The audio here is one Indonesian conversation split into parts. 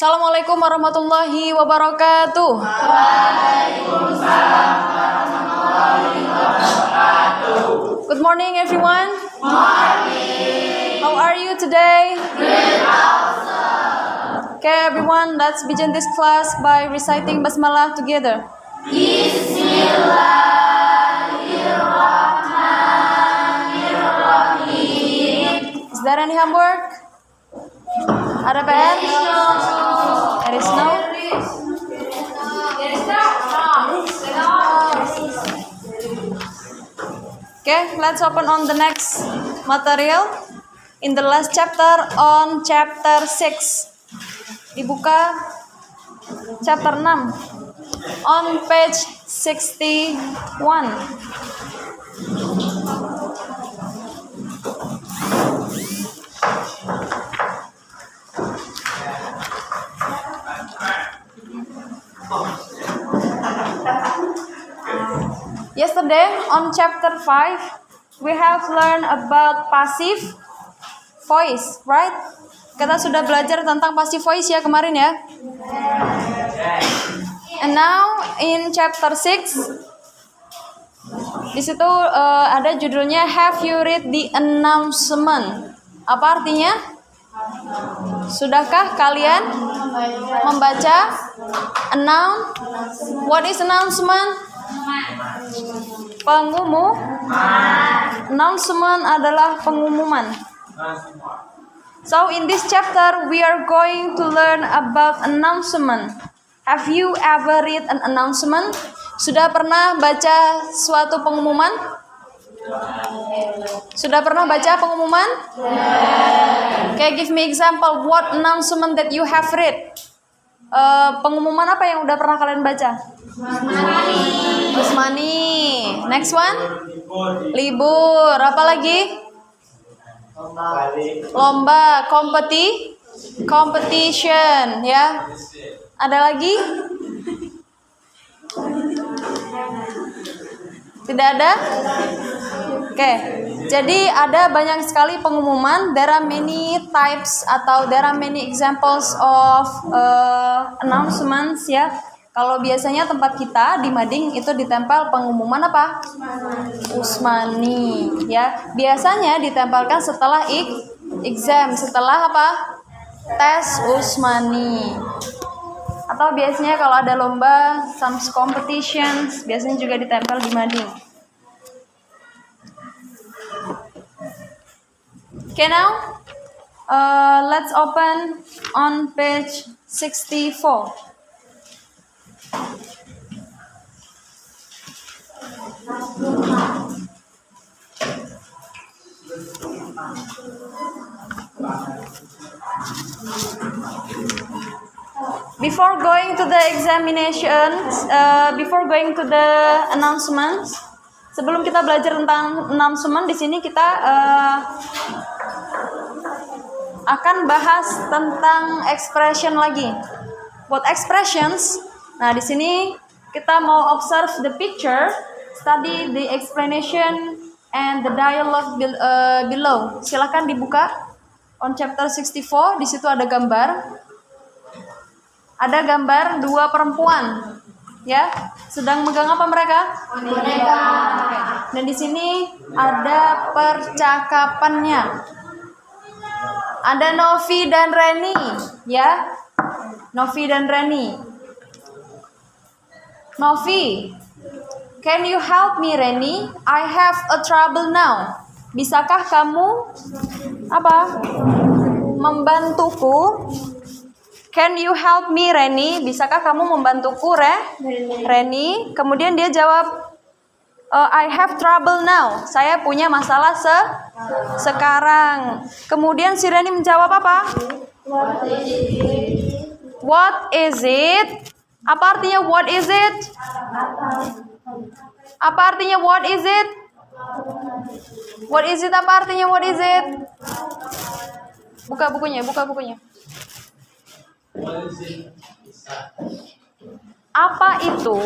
Assalamualaikum warahmatullahi wabarakatuh. Waalaikumsalam warahmatullahi wabarakatuh. Good morning, everyone. Morning. How are you today? Great, awesome. Okay, everyone, let's begin this class by reciting basmalah together. Bismillahirrahmanirrahim. Is there any homework? Ada PR? There is no. Okay, let's open on the next material. In the last chapter on chapter 6. Dibuka chapter 6 on page 61. Yesterday on chapter 5 we have learned about passive voice, right? Kita sudah belajar tentang passive voice ya kemarin ya. And now in chapter 6 di situ ada judulnya Have you read the announcement? Apa artinya? Sudahkah kalian membaca What is announcement? Announcement adalah pengumuman. So in this chapter we are going to learn about announcement. Have you ever read an announcement? Sudah pernah baca suatu pengumuman? Sudah pernah baca pengumuman? Okay, give me example what announcement that you have read. Pengumuman apa yang udah pernah kalian baca? Usmani. Next one? Libur. Apa lagi? Lomba. Competition. Ya. Ada lagi? Tidak ada? Oke. Jadi ada banyak sekali pengumuman. There are many types atau there are many examples of announcements ya. Kalau biasanya tempat kita di mading itu ditempel pengumuman apa? Usmani ya. Biasanya ditempelkan setelah exam, setelah apa? Tes Usmani. Atau biasanya kalau ada lomba, some competitions, biasanya juga ditempel di mading. Okay, now let's open on page 64. Before going to the examinations, before going to the announcements, sebelum kita belajar tentang announcement, di sini kita akan bahas tentang expression lagi. What expressions? Nah, di sini kita mau observe the picture, study the explanation and the dialogue below. Silakan dibuka on chapter 64. Di situ ada gambar. Ada gambar dua perempuan, ya. Sedang megang apa mereka? Boneka. Dan di sini ada percakapannya. Ada Novi dan Reni, ya. Novi dan Reni. Novi, can you help me, Reni? I have a trouble now. Bisakah kamu apa? Membantuku? Can you help me, Reni? Bisakah kamu membantuku, Reni? Kemudian dia jawab, I have trouble now. Saya punya masalah sekarang. Kemudian si Reni menjawab apa? What is it? Apa artinya what is it? Apa artinya what is it? What is it? Apa artinya what is it? Buka bukunya. Apa itu?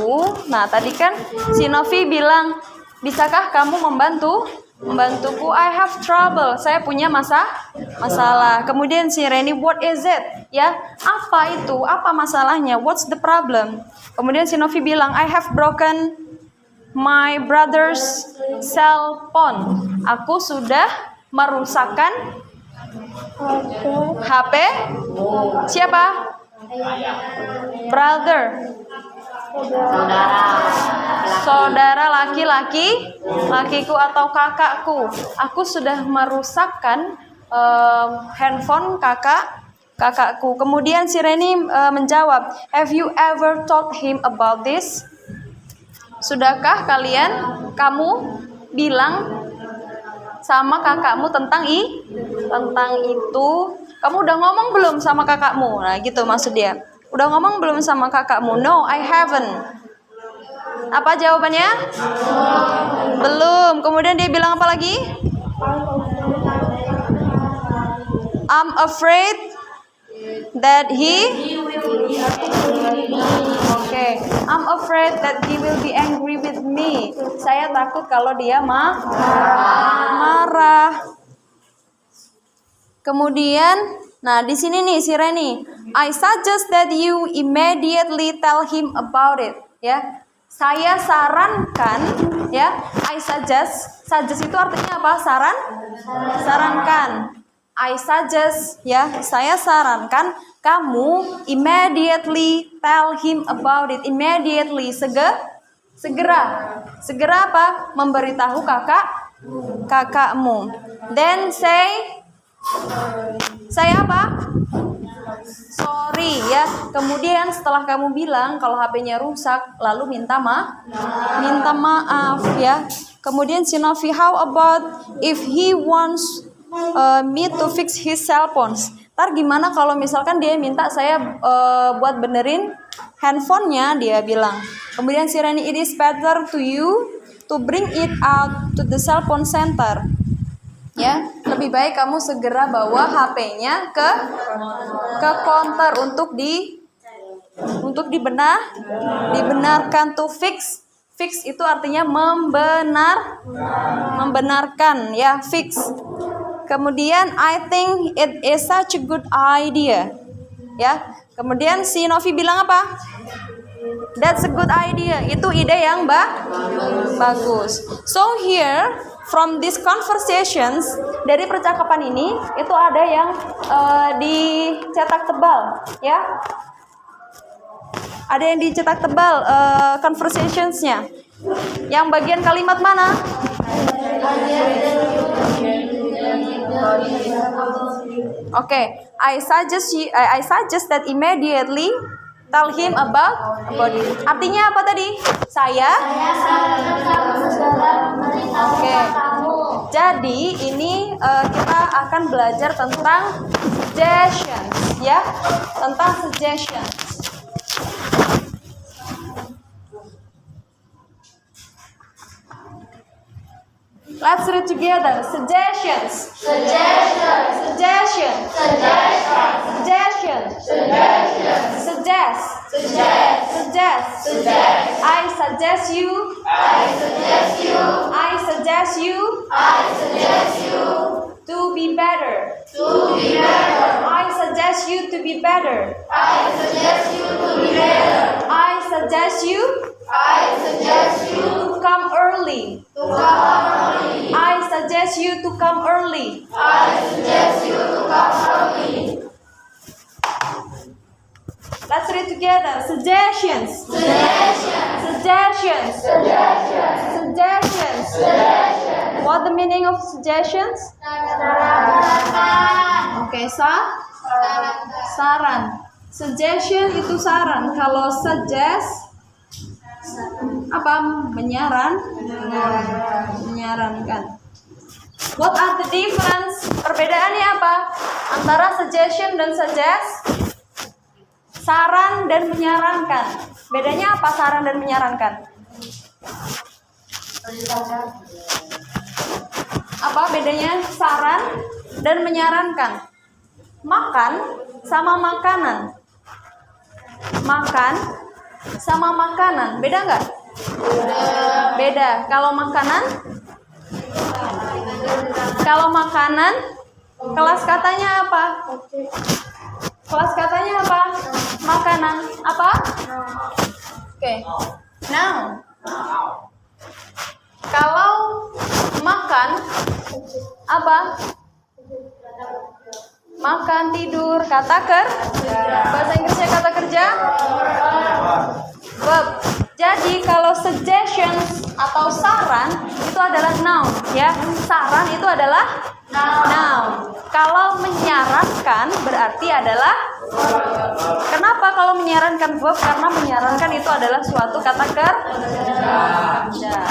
Nah, tadi kan si Novi bilang, bisakah kamu membantu membantuku. I have trouble. Saya punya masalah. Kemudian si Reni, what is it? Ya, apa itu? Apa masalahnya? What's the problem? Kemudian si Novi bilang, I have broken my brother's cell phone. Aku sudah merusakkan HP siapa? Brother. Saudara lakiku atau kakakku. Aku sudah merusakkan handphone kakakku. Kemudian si Reni menjawab, have you ever told him about this? Sudahkah kamu bilang sama kakakmu tentang itu? Kamu udah ngomong belum sama kakakmu? Nah, gitu maksud dia. Udah ngomong belum sama kakakmu? No, I haven't. Apa jawabannya? Belum. Kemudian dia bilang apa lagi? I'm afraid that I'm afraid that he will be angry with me. Saya takut kalau dia marah. Kemudian, nah di sini nih si Reni, I suggest that you immediately tell him about it. Ya, saya sarankan, ya, I suggest itu artinya apa? Sarankan. I suggest, ya, saya sarankan kamu immediately tell him about it. Immediately, segera apa? Memberitahu kakakmu. Then say, saya apa? Sorry, ya. Kemudian setelah kamu bilang kalau HP-nya rusak, lalu minta maaf, ya. Kemudian si Novi, how about if he wants me to fix his cell phones? Ntar gimana kalau misalkan dia minta saya buat benerin handphonenya, dia bilang. Kemudian si Reni, it is better to you to bring it out to the cell phone center. Ya, lebih baik kamu segera bawa HP-nya ke counter untuk dibenarkan. To fix itu artinya membenarkan, ya, fix. Kemudian I think it is such a good idea. Ya. Kemudian si Novi bilang apa? That's a good idea. Itu ide yang bagus. So here from these conversations, dari percakapan ini itu ada yang dicetak tebal, ya. Ada yang dicetak tebal conversationsnya. Yang bagian kalimat mana? Oke, I suggest that immediately tell him about it. Artinya apa tadi? Oke. Jadi ini kita akan belajar tentang suggestions, ya. Tentang suggestions. Let's read together. Suggestions. Suggest. I suggest you to be better. I suggest you to be better. I suggest you to come early. I suggest you to come early. Let's read together. Suggestions. What the meaning of suggestions? Okay, saran. Suggestion itu saran. Kalau suggest apa? Menyarankan. What are the difference? Perbedaannya apa antara suggestion dan suggest? Saran dan menyarankan. Bedanya apa saran dan menyarankan? Apa bedanya saran dan menyarankan? Makan sama makanan. Beda nggak? Beda. Kalau makanan Kalau makanan, kelas katanya apa? Kelas katanya apa? Makanan. Apa? Oke. Noun. Kalau makan, apa? Makan, tidur, kata kerja. Bahasa Inggrisnya kata kerja? Verb. Jadi kalau suggestions atau saran itu adalah noun, ya. Saran itu adalah noun. Kalau menyarankan berarti adalah kenapa kalau menyarankan verb? Karena menyarankan itu adalah suatu kata kerja.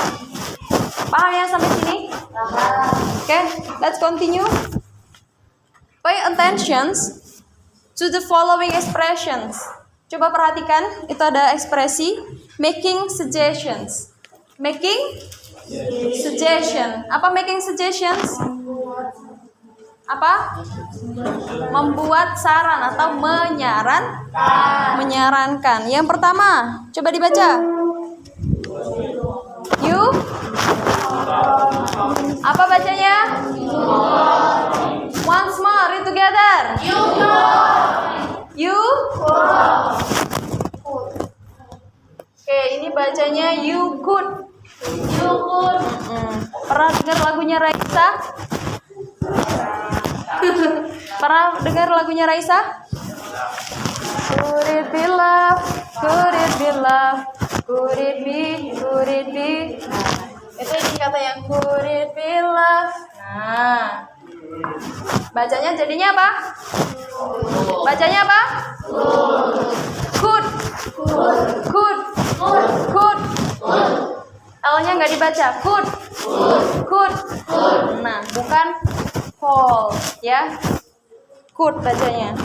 Paham ya sampai sini? Oke, let's continue. Pay attention to the following expressions. Coba perhatikan, itu ada ekspresi making suggestions. Making suggestion. Apa making suggestions? Apa? Membuat saran atau menyarankan. Yang pertama, coba dibaca. You. Apa bacanya? Once more, read together. You. Oke, ini bacanya you could. Pernah dengar lagunya Raisa? Pernah dengar lagunya Raisa? Could it be love? Could it be love? Could it be? Could it be? Nah, itu ini kata yang could it be love. Nah, bacanya jadinya apa? Bacanya apa? Could. Could. Could. L-nya nggak dibaca. Could. Could. Nah, bukan call, ya. Could bacanya.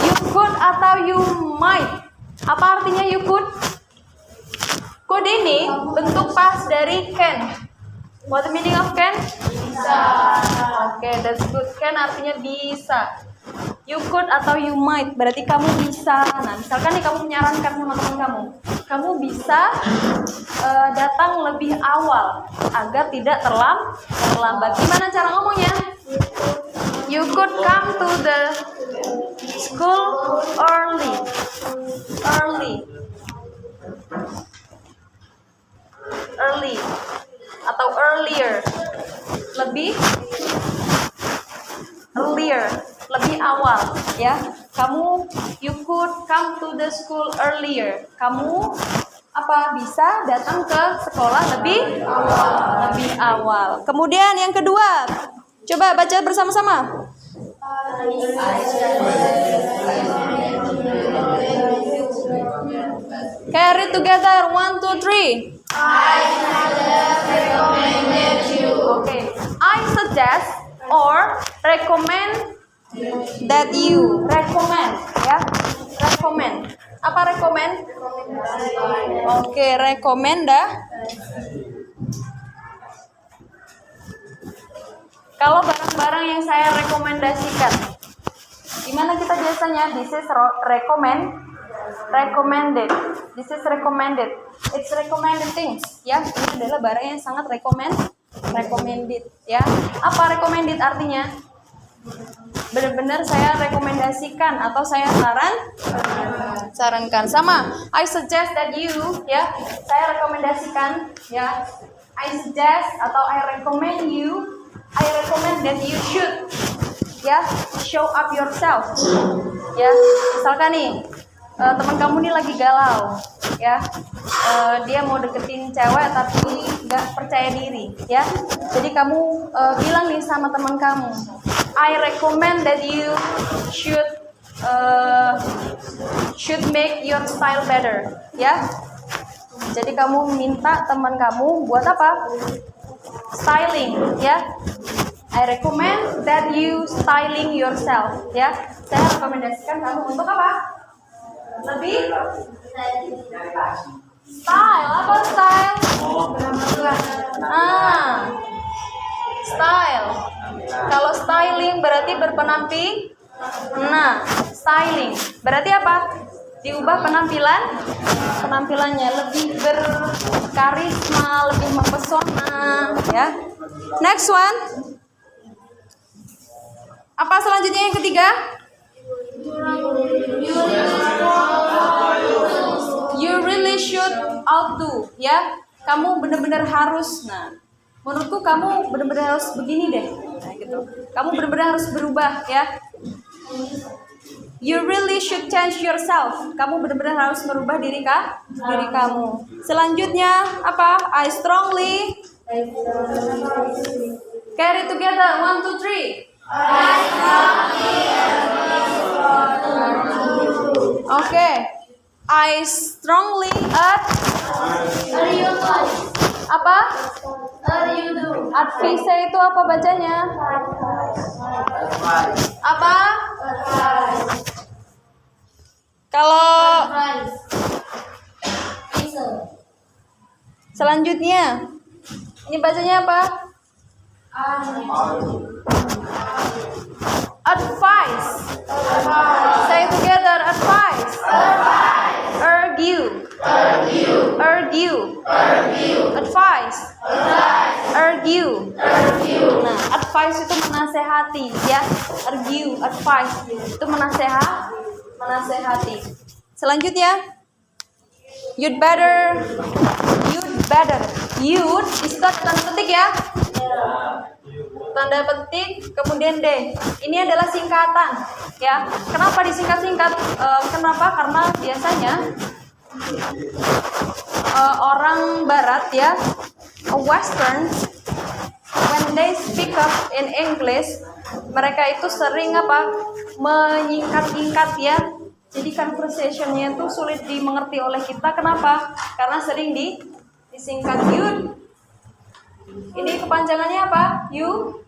You could atau you might. Apa artinya you could? Could ini bentuk pas dari can. What the meaning of can? Bisa. Oke, that's good. Can artinya bisa. You could atau you might berarti kamu bisa. Nah, misalkan nih kamu menyarankan sama teman kamu bisa datang lebih awal agar tidak terlambat. Gimana cara ngomongnya? You could come to the school early. Early atau earlier. Lebih awal, ya. You could come to the school earlier. Kamu bisa datang ke sekolah lebih awal. Kemudian yang kedua, coba baca bersama-sama. Carry together, 1, 2, 3. I suggest recommended you. Okay. I suggest or recommend that you. Recommend, ya. Recommend. Apa recommend? Oke, recommend dah. Kalau barang-barang yang saya rekomendasikan, gimana kita biasanya? This is recommended. This is recommended. It's recommended things, ya. Ini adalah barang yang sangat recommended, ya. Apa recommended artinya? Benar-benar saya rekomendasikan atau saya sarankan. Sama, I suggest that you, ya. Saya rekomendasikan, ya. I suggest atau I recommend you. I recommend that you should, ya, show up yourself, ya. Misalkan nih, teman kamu nih lagi galau, ya. Dia mau deketin cewek tapi nggak percaya diri, ya. Jadi kamu bilang nih sama teman kamu, I recommend that you should make your style better, ya. Jadi kamu minta teman kamu buat apa? Styling, ya. I recommend that you styling yourself, ya. Saya rekomendasikan kamu untuk apa? Lebih style. Apa style? Style. Kalau styling berarti berpenampilan. Nah, styling berarti apa? diubah penampilannya lebih berkarisma, lebih mempesona, ya. Next one. Apa selanjutnya yang ketiga? You really should ought to, ya. Kamu benar-benar harus. Nah, menurutku kamu benar-benar harus begini deh. Nah, gitu. Kamu benar-benar harus berubah, ya. You really should change yourself. Kamu benar-benar harus merubah diri kamu. Selanjutnya apa? I strongly. Carry together. 1, 2, 3. Oke. I strongly apa? Advise itu apa bacanya? Apa? Kalau selanjutnya, ini bacanya apa? Advice. Say together, advice. Argue. Advice. Argue. Nah, advice itu menasehati, ya. Argue, advice itu menasehati. Selanjutnya, you'd better. You'd itu tanda petik, ya. Tanda petik, kemudian D. Ini adalah singkatan, ya. Kenapa disingkat-singkat? Kenapa? Karena biasanya orang Barat, ya, Western, when they speak up in English, mereka itu sering menyingkat-singkat, ya. Jadi conversation-nya itu sulit dimengerti oleh kita. Kenapa? Karena sering disingkat. You'd. Ini kepanjangannya apa? You.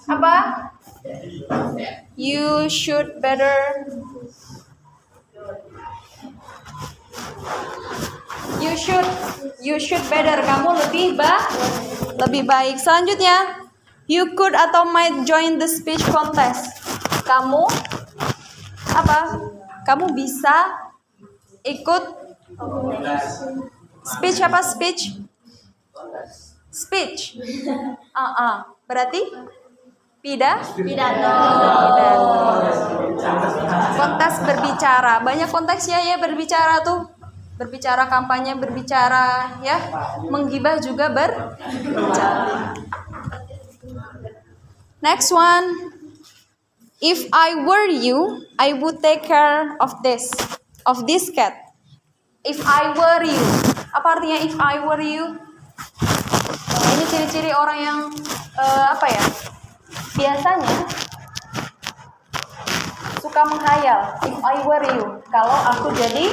Apa? You should better. You should better. Kamu lebih baik. Selanjutnya, you could atau might join the speech contest. Kamu apa? Kamu bisa ikut speech apa? Speech. Berarti pidato. Kontes berbicara. Banyak konteksnya, ya, berbicara tuh. Berbicara kampanye, berbicara, ya. Menggibah juga berbicara. Next one. If I were you, I would take care of this cat. If I were you. Apa artinya if I were you? Ini ciri-ciri orang yang biasanya suka menghayal. If I were you, kalau aku jadi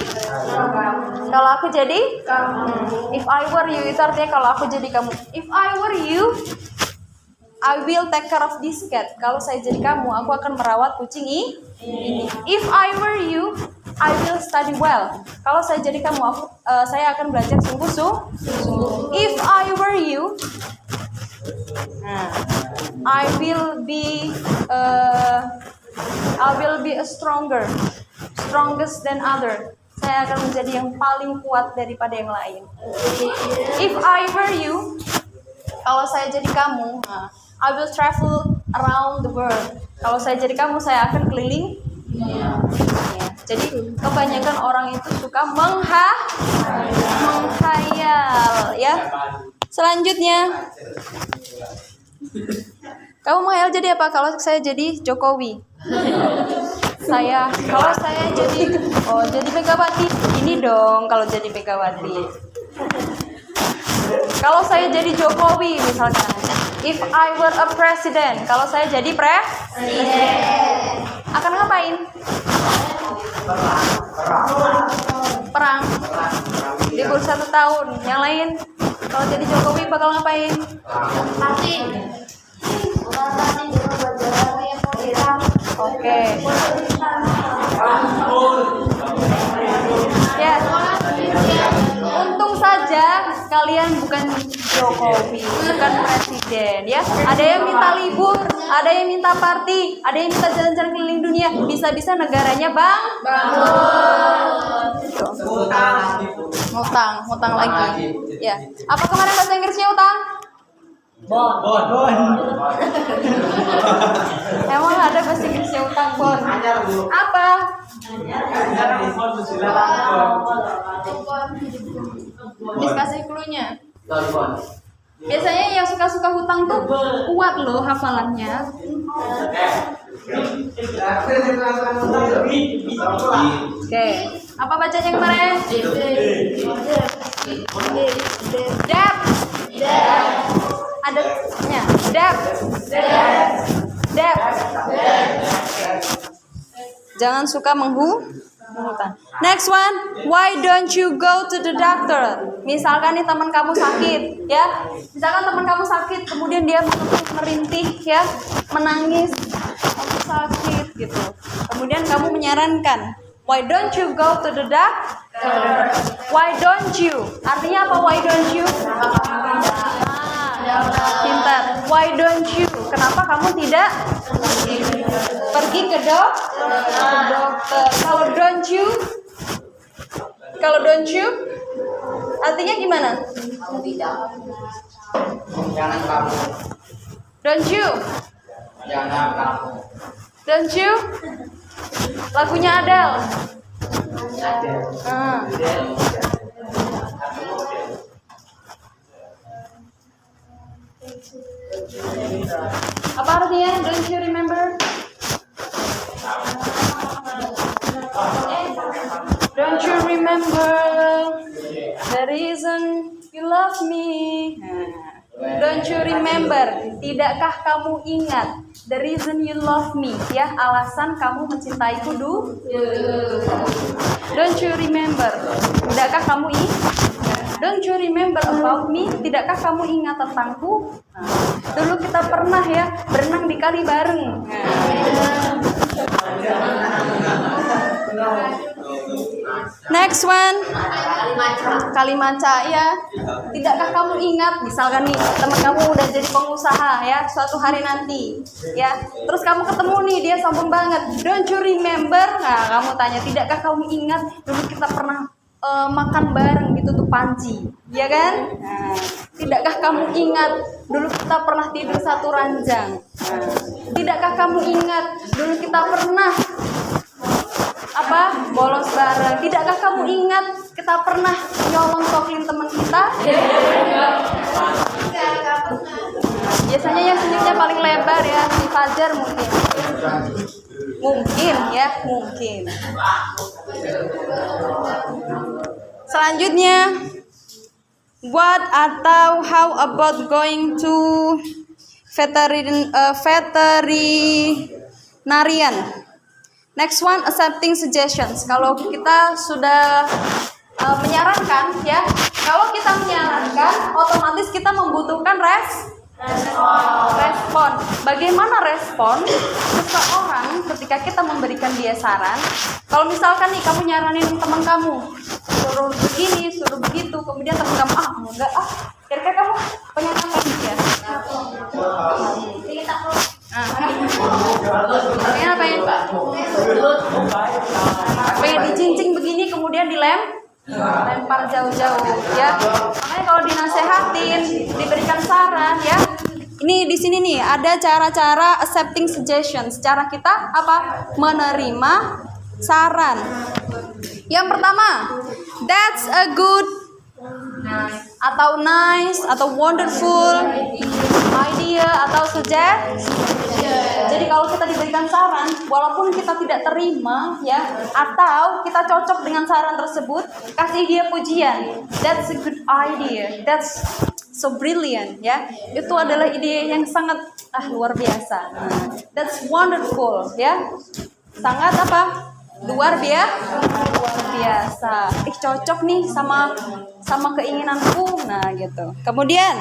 if I were you itu artinya kalau aku jadi kamu. If I were you, I will take care of this cat. Kalau saya jadi kamu, aku akan merawat kucing ini. If I were you, I will study well. Kalau saya jadi kamu, saya akan belajar sungguh-sungguh. If I were you, I will be strongest than other. Saya akan menjadi yang paling kuat daripada yang lain. If I were you, kalau saya jadi kamu, I will travel around the world. Kalau saya jadi kamu, saya akan keliling. Jadi kebanyakan orang itu suka menghayal, ya. Selanjutnya, kamu menghayal jadi apa? Kalau saya jadi Jokowi, kalau saya jadi Megawati, ini dong kalau jadi Megawati. Kalau saya jadi Jokowi misalkan, if I were a president, kalau saya jadi presiden, akan ngapain? Perang. Libur 1 tahun. Yang lain, kalau jadi Jokowi bakal ngapain? Oke. Yes. Untung saja kalian bukan Jokowi, bukan presiden ya. Ada yang minta libur, ada yang minta party, ada yang minta jalan-jalan keliling dunia. Bisa-bisa negaranya ngutang lagi. Ya. Apa kemarin bahasa Inggrisnya utang? Bon. Emang ada bahasa Inggrisnya utang, Bon? Apa? Dikasih clue-nya. Biasanya yang suka-suka hutang tuh kuat loh hafalannya. Oke, apa bacanya kemarin? Debt. Ada nya. Debt. Jangan suka menghutang. Next one, why don't you go to the doctor? Misalkan nih teman kamu sakit, ya. Misalkan teman kamu sakit, kemudian dia merintih, ya, menangis, aku sakit, gitu. Kemudian kamu menyarankan, why don't you go to the doctor? Why don't you? Artinya apa? Why don't you? Pintar. Why don't you? Kenapa kamu tidak pergi ke dokter? Kalau don't you, artinya gimana? Jangan kamu. Don't you? Jangan kamu. Don't you? Lagunya Adele. Apa artinya? Don't you remember? Don't you remember the reason you love me? Don't you remember? Tidakkah kamu ingat the reason you love me? Ya, alasan kamu mencintaiku dulu. Don't you remember? Tidakkah kamu ingat? Don't you remember about me? Tidakkah kamu ingat tentangku? Dulu kita pernah ya berenang di kali bareng. Next one, Kalimanca ya. Tidakkah kamu ingat, misalkan nih teman kamu udah jadi pengusaha ya suatu hari nanti ya. Terus kamu ketemu nih dia sombong banget. Don't you remember? Nah kamu tanya, tidakkah kamu ingat dulu kita pernah makan bareng gitu tuh panci, ya kan? Nah, tidakkah kamu ingat dulu kita pernah tidur satu ranjang? Tidakkah kamu ingat dulu kita pernah bolos bareng? Tidakkah kamu ingat kita pernah nyolong toklin teman kita? Biasanya yang senyumnya paling lebar ya si Fajar mungkin ya mungkin. Selanjutnya, what atau how about going to veterinarian? Next one, accepting suggestions. Kalau kita sudah menyarankan ya, kalau kita menyarankan, otomatis kita membutuhkan respon. Bagaimana respon seseorang ketika kita memberikan dia saran? Kalau misalkan nih kamu nyaranin teman kamu suruh begini, suruh begitu, kemudian teman kamu enggak kira-kira kamu pengen apa dia? Pengen apa ya? Pengen dicincing begini kemudian lempar jauh-jauh ya. Makanya kalau dinasehatin, diberikan saran ya. Ini di sini nih ada cara-cara accepting suggestions. Cara kita apa? Menerima saran. Yang pertama, that's a good atau nice atau wonderful idea atau suggestion. Jadi kalau kita diberikan saran, walaupun kita tidak terima ya, atau kita cocok dengan saran tersebut, kasih dia pujian. That's a good idea. That's so brilliant ya. Itu adalah ide yang sangat luar biasa. That's wonderful ya. Sangat apa? Luar biasa. Cocok nih sama keinginanku. Nah, gitu. Kemudian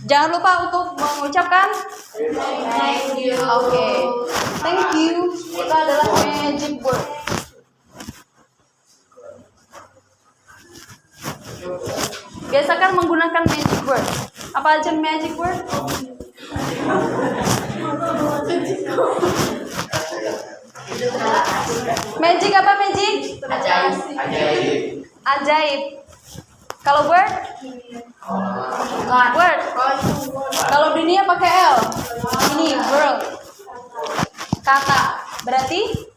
jangan lupa untuk mengucapkan thank you. Oke. Thank you. Itu adalah magic word. biasakan menggunakan magic word. Apa aja magic word? Magic apa magic? Ajaib. Ajaib. Kalau word? Word. Kalau dunia pakai L. Ini world. Kata. Berarti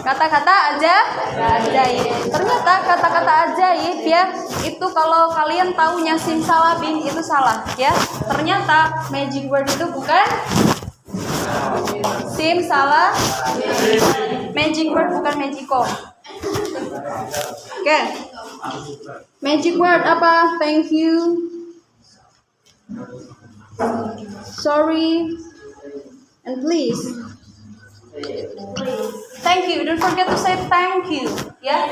kata-kata ajaib. Ternyata kata-kata ajaib ya, itu kalau kalian taunya simsalabim itu salah ya. Ternyata magic word itu bukan magic word bukan magico. Oke. Magic word apa? Thank you. Sorry. And please. Thank you. Don't forget to say thank you. Ya.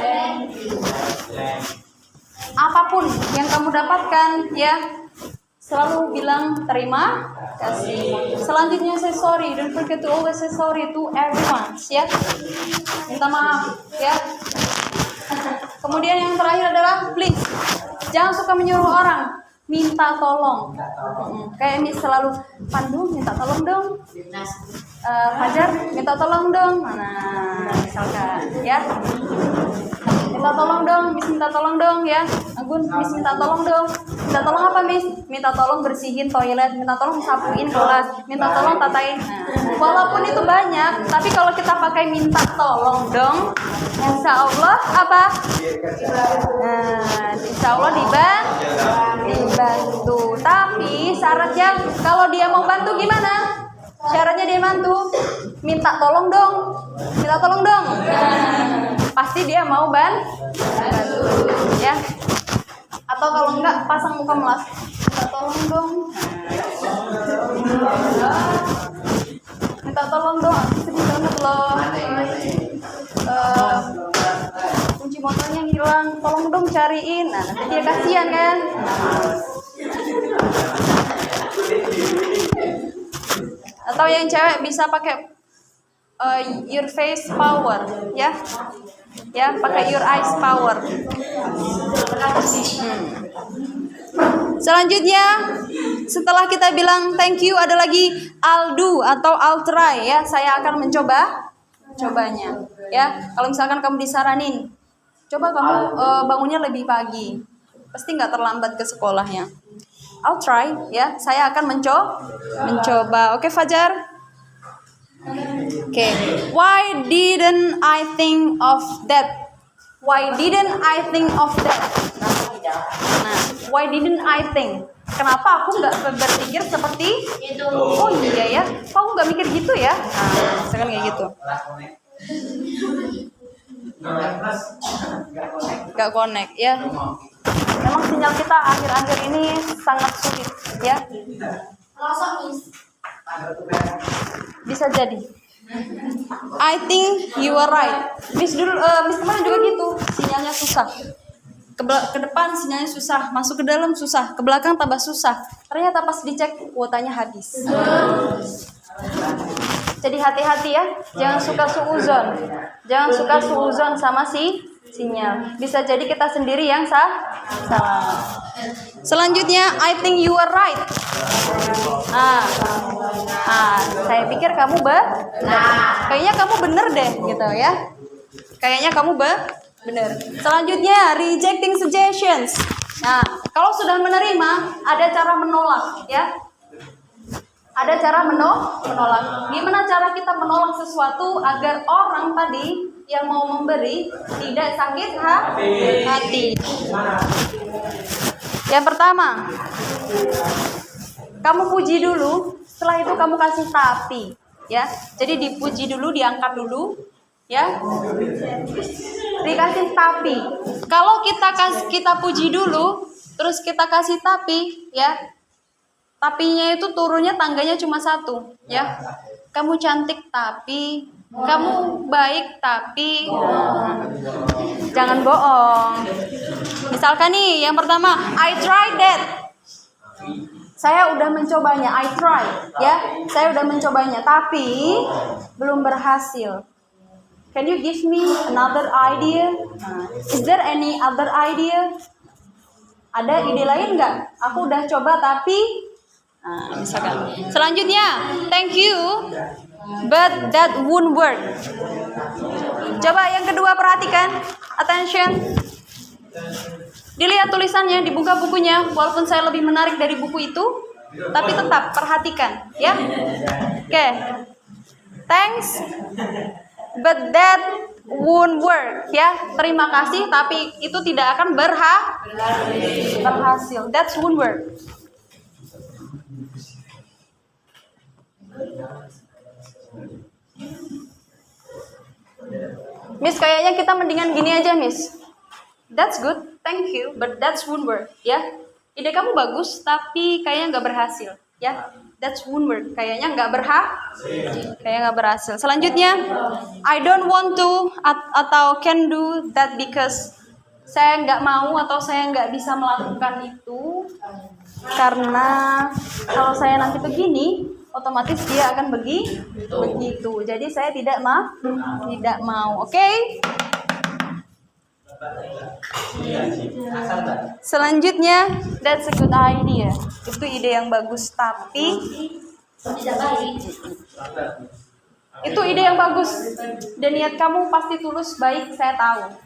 Apapun yang kamu dapatkan ya, selalu bilang terima kasih. Selanjutnya say sorry. Don't forget to always say sorry to everyone. Ya. Minta maaf ya. Kemudian yang terakhir adalah please. Jangan suka menyuruh orang, minta tolong. Kayak ini selalu Pandu minta tolong dong. Fajar minta tolong dong. Nah, misalkan ya. Minta tolong dong, Miss minta tolong dong ya. Agun, Miss minta tolong dong. Minta tolong apa, Miss? Minta tolong bersihin toilet, minta tolong sapuin kelas, minta tolong tatain. Nah, walaupun itu banyak, tapi kalau kita pakai minta tolong dong, insya Allah apa? Nah, insya Allah dibantu. Tapi syaratnya kalau dia mau bantu gimana? Syaratnya dia bantu, minta tolong dong, pasti dia mau bantu, ya. Atau kalau enggak pasang muka melas, minta tolong dong, sedih banget loh, kunci motornya hilang, tolong dong cariin, nah nanti dia kasihan kan. Atau yang cewek bisa pakai your face power, ya, pakai your eyes power. Selanjutnya, setelah kita bilang thank you, ada lagi I'll do atau I'll try, ya. Saya akan mencobanya, ya. Kalau misalkan kamu disaranin, coba kamu bangunnya lebih pagi, pasti nggak terlambat ke sekolahnya. I'll try, ya. Saya akan mencoba. Oke, Fajar? Oke. Why didn't I think of that? Nah, why didn't I think? Kenapa aku nggak berpikir seperti itu? Oh iya ya, kamu nggak mikir gitu ya? Nah, misalkan kayak gitu. Nggak connect, ya. Memang sinyal kita akhir-akhir ini sangat sulit, ya. Bisa jadi. I think you are right. Miss kemarin juga gitu, sinyalnya susah. Ke depan sinyalnya susah, masuk ke dalam susah, ke belakang tambah susah. Ternyata pas dicek kuotanya habis. Jadi hati-hati ya, jangan suka suuzon sama sinyal. Bisa jadi kita sendiri yang salah. Selanjutnya, I think you are right. Saya pikir kamu kayaknya kamu bener deh, gitu ya. Kayaknya kamu bener. Selanjutnya, rejecting suggestions. Nah, kalau sudah menerima, ada cara menolak, ya. Ada cara menolak. Gimana cara kita menolak sesuatu agar orang tadi yang mau memberi tidak sakit hati? Yang pertama, kamu puji dulu, setelah itu kamu kasih tapi, ya. Jadi dipuji dulu, diangkat dulu, ya. Dikasih tapi. Kalau kita puji dulu, terus kita kasih tapi, ya. Tapinya itu turunnya tangganya cuma satu, ya. Kamu cantik tapi, kamu baik tapi, jangan bohong. Misalkan nih, yang pertama, I tried that. Saya udah mencobanya, I try, ya. Saya udah mencobanya, tapi belum berhasil. Can you give me another idea? Is there any other idea? Ada ide lain nggak? Aku udah coba tapi misalkan. Selanjutnya, thank you, but that won't work. Coba yang kedua perhatikan, attention. Dilihat tulisannya, dibuka bukunya. Walaupun saya lebih menarik dari buku itu, tapi tetap perhatikan, ya. Oke. Thanks, but that won't work, ya. Terima kasih, tapi itu tidak akan berhasil. That won't work. Miss, kayaknya kita mendingan gini aja, Miss. That's good, thank you, but that won't work, ya. Ide kamu bagus, tapi kayaknya nggak berhasil, ya. That won't work, kayaknya nggak berhasil. Selanjutnya, I don't want to atau can do that because saya nggak mau atau saya nggak bisa melakukan itu karena kalau saya nanti begini, otomatis dia akan begitu. Jadi saya tidak mau. Oke? Selanjutnya, that's a good idea. Itu ide yang bagus, tapi itu ide yang bagus dan niat kamu pasti tulus baik, saya tahu.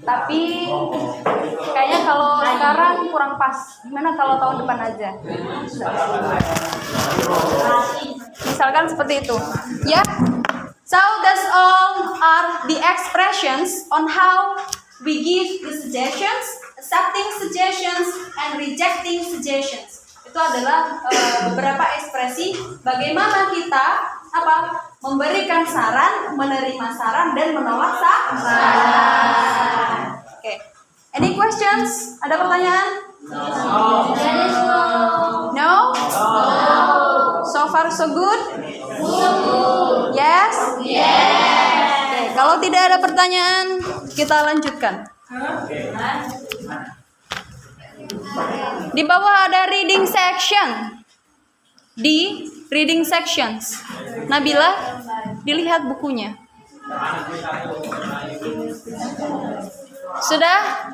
Tapi kayaknya kalau sekarang kurang pas. Gimana kalau tahun depan aja? Misalkan seperti itu, ya. So that's all are the expressions on how we give the suggestions, accepting suggestions, and rejecting suggestions. Itu adalah beberapa ekspresi bagaimana kita memberikan saran, menerima saran, dan menolak saran. Oke. Any questions? Ada pertanyaan? No? So far so good? Yes? Oke, kalau tidak ada pertanyaan, kita lanjutkan. Di bawah ada reading section. Di reading sections. Nabila, dilihat bukunya. Sudah?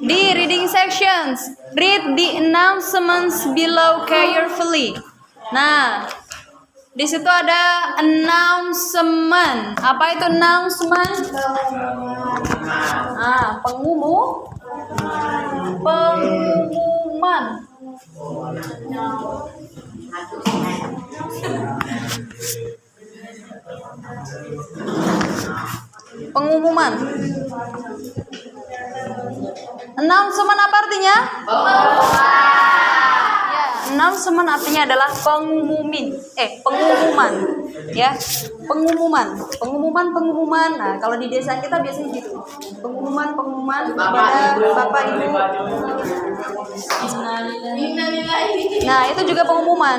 Di reading sections, read the announcements below carefully. Nah, di situ ada announcement. Apa itu announcement? Pengumuman. Pengumuman. Announcement apa artinya? Ya, announcement artinya adalah pengumuman. Ya, pengumuman. Nah, kalau di desa kita biasanya gitu. Pengumuman kepada Bapak Ibu. Nah, itu juga pengumuman.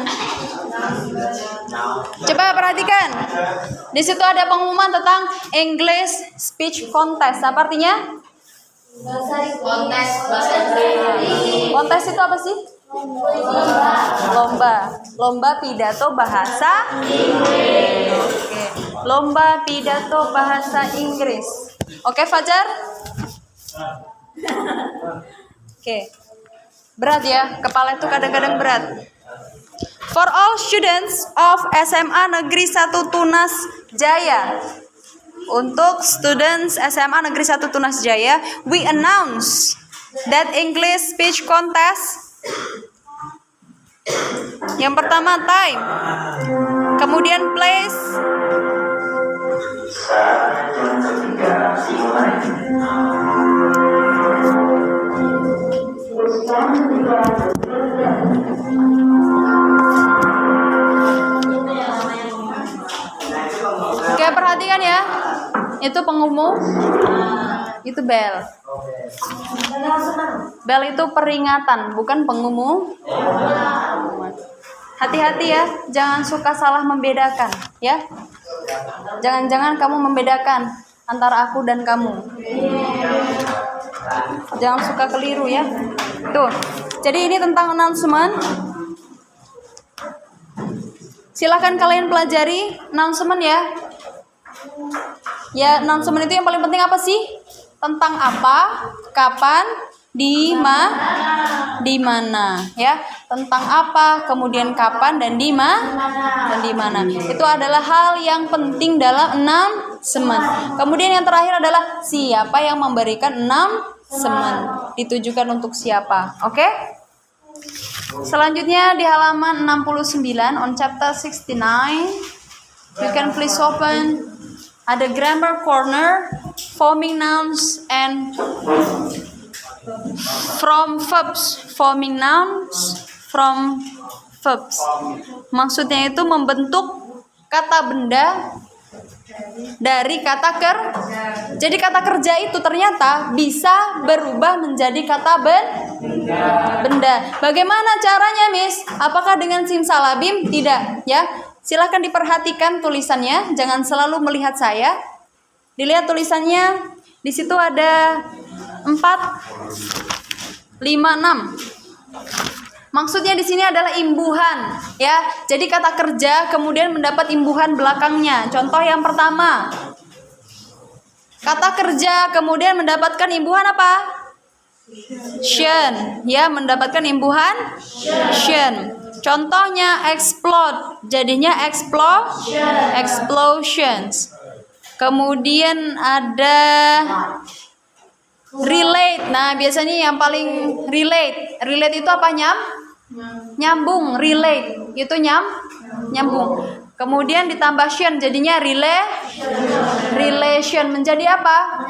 Coba perhatikan. Di situ ada pengumuman tentang English speech contest. Apa artinya? Kontes itu apa sih? Lomba pidato bahasa Inggris. Oke. Lomba pidato bahasa Inggris. Oke, Fajar? Oke. Berat ya, kepala itu kadang-kadang berat. For all students of SMA Negeri 1 Tunas Jaya. Untuk students SMA Negeri 1 Tunas Jaya, we announce that English speech contest. Yang pertama time, kemudian place, oke, perhatikan ya. Itu pengumum, itu bel. Bel itu peringatan, bukan pengumum. Hati-hati ya, jangan suka salah membedakan, ya. Jangan-jangan kamu membedakan antara aku dan kamu. Jangan suka keliru ya. Tuh. Jadi ini tentang announcement. Silakan kalian pelajari announcement ya. Ya, announcement itu yang paling penting apa sih? Tentang apa, kapan, di mana ya. Tentang apa, kemudian kapan, dan di mana. Itu adalah hal yang penting dalam announcement. Kemudian yang terakhir adalah siapa yang memberikan announcement. Ditujukan untuk siapa. Oke? Selanjutnya di halaman 69 on chapter 69. You can please open. Ada grammar corner, forming nouns and from verbs. Forming nouns from verbs. Maksudnya itu membentuk kata benda dari kata kerja. Jadi kata kerja itu ternyata bisa berubah menjadi kata benda. Bagaimana caranya, Miss? Apakah dengan simsalabim? Tidak, ya. Silakan diperhatikan tulisannya, jangan selalu melihat saya. Dilihat tulisannya, di situ ada 4, 5, 6. Maksudnya di sini adalah imbuhan, ya. Jadi kata kerja kemudian mendapat imbuhan belakangnya. Contoh yang pertama, kata kerja kemudian mendapatkan imbuhan apa? Tion, ya, mendapatkan imbuhan tion. Contohnya explode, jadinya explosions. Kemudian ada relate. Nah, biasanya yang paling relate itu apa? Nyambung. Relate itu nyambung. Kemudian ditambah tion, jadinya relation. Menjadi apa?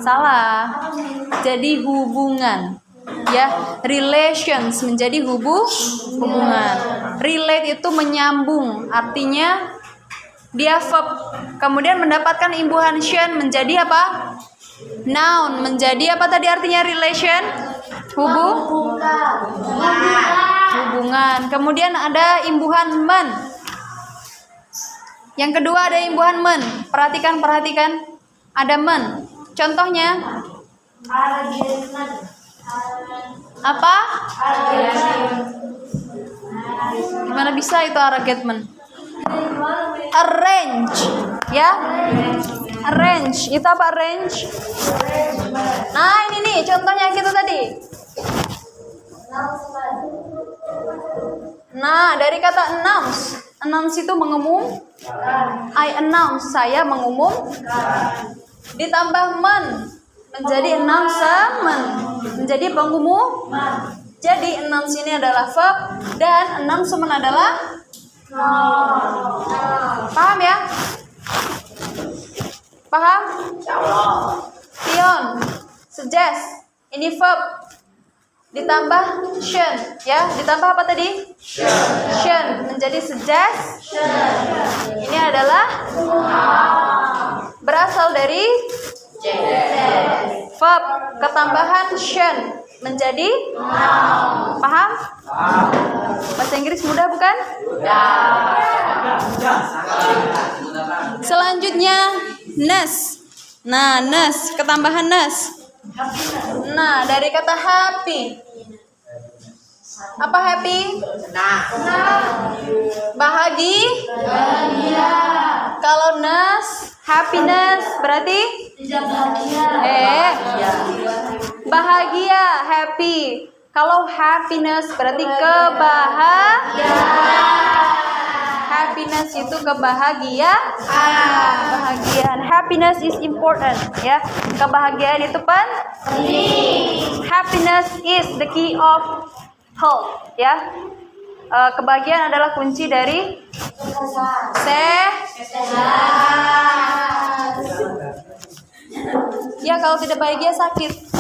Salah. Jadi hubungan. Ya, relations menjadi hubungan. Relate itu menyambung, artinya dia verb. Kemudian mendapatkan imbuhan tion menjadi apa? Noun. Menjadi apa tadi artinya relation? Hubungan. Kemudian ada imbuhan men. Yang kedua ada imbuhan men. Perhatikan. Ada men. Contohnya apa? Gimana bisa itu arrangement? Arrange, ya. Arrange itu apa? Arrange. Nah, ini nih contohnya kita tadi. Nah, dari kata announce. Announce itu mengumumkan. I announce, saya mengumumkan. Ditambah men menjadi announcement, menjadi pengumuman. Jadi announce ini adalah verb dan announcement adalah paham ya? Paham? Tion, suggest, ini verb ditambah tion, ya. Ditambah apa tadi? Tion menjadi suggest. Ini adalah berasal dari verb ketambahan tion menjadi paham? Bahasa Inggris mudah bukan? Selanjutnya ness. Nah, ness, ketambahan ness. Nah, dari kata happy. Apa happy? Bahagia. Kalau ness, happiness berarti bahagia, happy. Kalau happiness berarti kebahagiaan. Happiness itu kebahagiaan. Happiness is important, ya. Kebahagiaan itu penting. Happiness is the key of health, ya. Kebahagiaan adalah kunci dari sehat. Ya, kalau tidak bahagia sakit.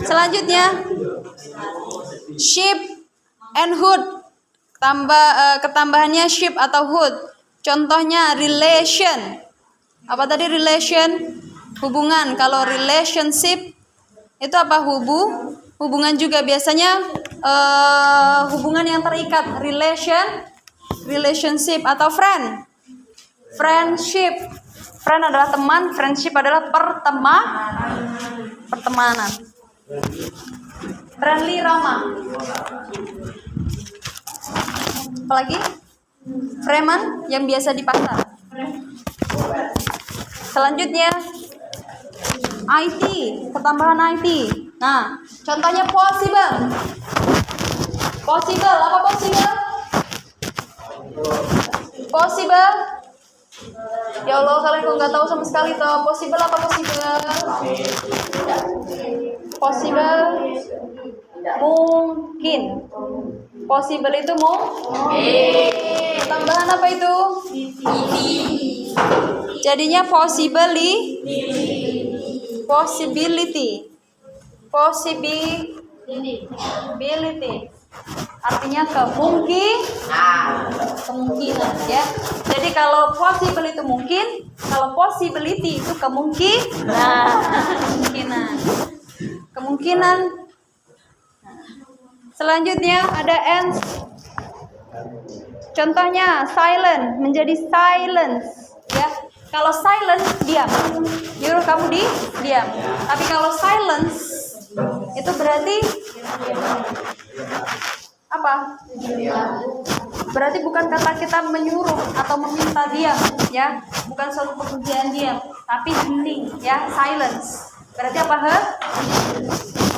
Selanjutnya sheep and hood. Ketambahannya sheep atau hood. Contohnya relation. Apa tadi relation? Hubungan. Kalau relationship itu apa? Hubungan juga biasanya hubungan yang terikat. Relationship atau friend. Friendship. Friend adalah teman, friendship adalah pertemanan. Friendly ramah. Apalagi? Freeman yang biasa di pasar. Selanjutnya IT, ketambahan IT. Nah, contohnya possible. Possible, apa possible? Possible. Ya Allah, kalian kok nggak tahu sama sekali toh. Possible apa possible? Possible mungkin. Possible itu mungkin. Tambahan apa itu? Jadinya possibility. Artinya kemungkinan ya. Jadi kalau possible itu mungkin, kalau possibility itu kemungkinan. Selanjutnya ada ends. Contohnya silent menjadi silence ya. Kalau silent diam, nyuruh kamu diam. Tapi kalau silence itu berarti apa? Berarti bukan kata kita menyuruh atau meminta diam ya, bukan suatu pekerjaan diam, tapi hening ya, silence. Berarti apa?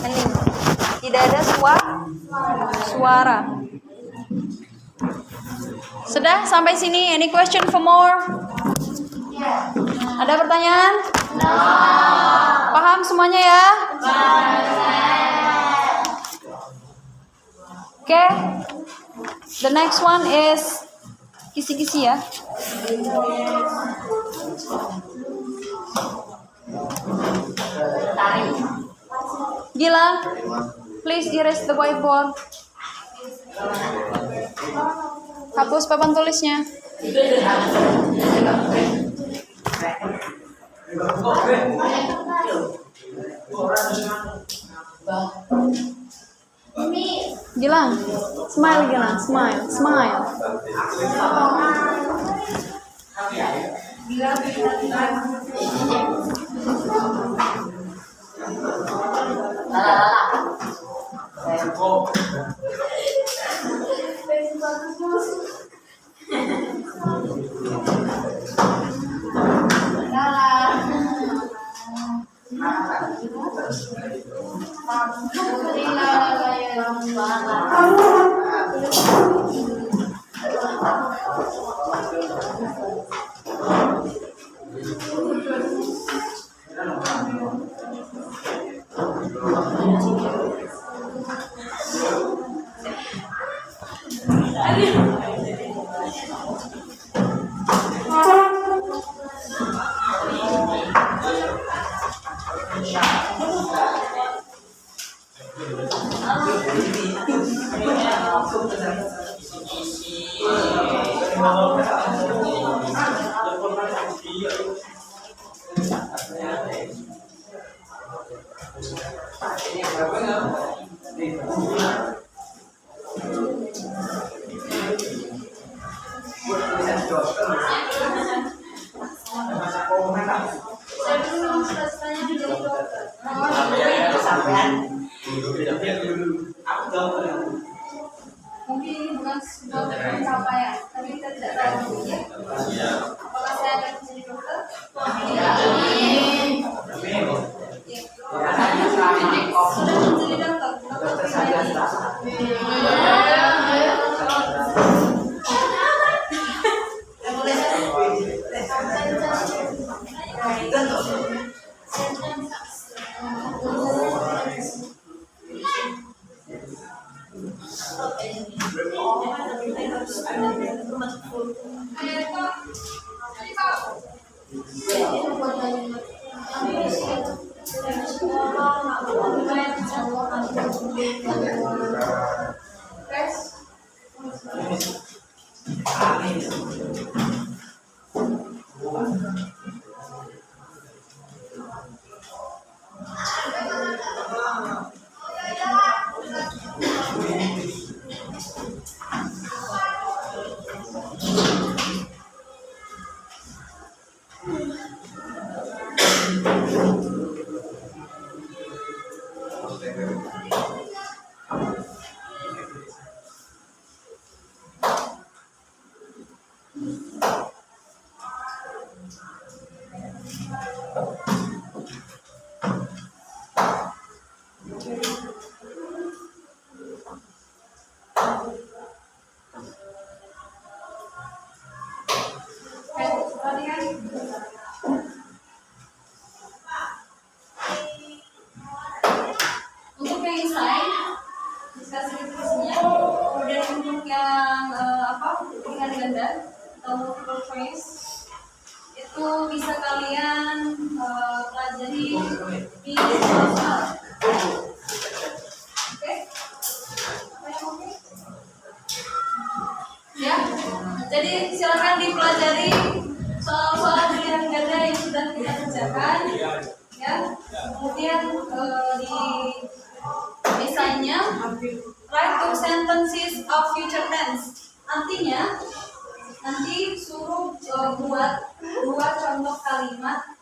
Hening. Tidak ada suara. Sudah sampai sini? Any question for more? Ada pertanyaan? No. Paham semuanya ya? Oke. The next one is kisi-kisi ya. Gila, please erase the whiteboard. Hapus papan tulisnya. Gilang, smile Gilang, smile. Mungkin ini bukan sebuah pencapaian, tapi kita tidak tahu ya. Apakah saya akan menjadi dokter? Sudah menjadi Untuk yang insight, diskusi diskusinya. Kemudian untuk yang pilihan ganda atau multiple choice itu bisa kalian pelajari di kelas. Oke? Apa yang oke? Ya. Jadi silakan dipelajari soal-soal pilihan ganda yang sudah kita kerjakan. Ya. Kemudian di misalnya write two sentences of future tense. Nanti suruh buat dua contoh kalimat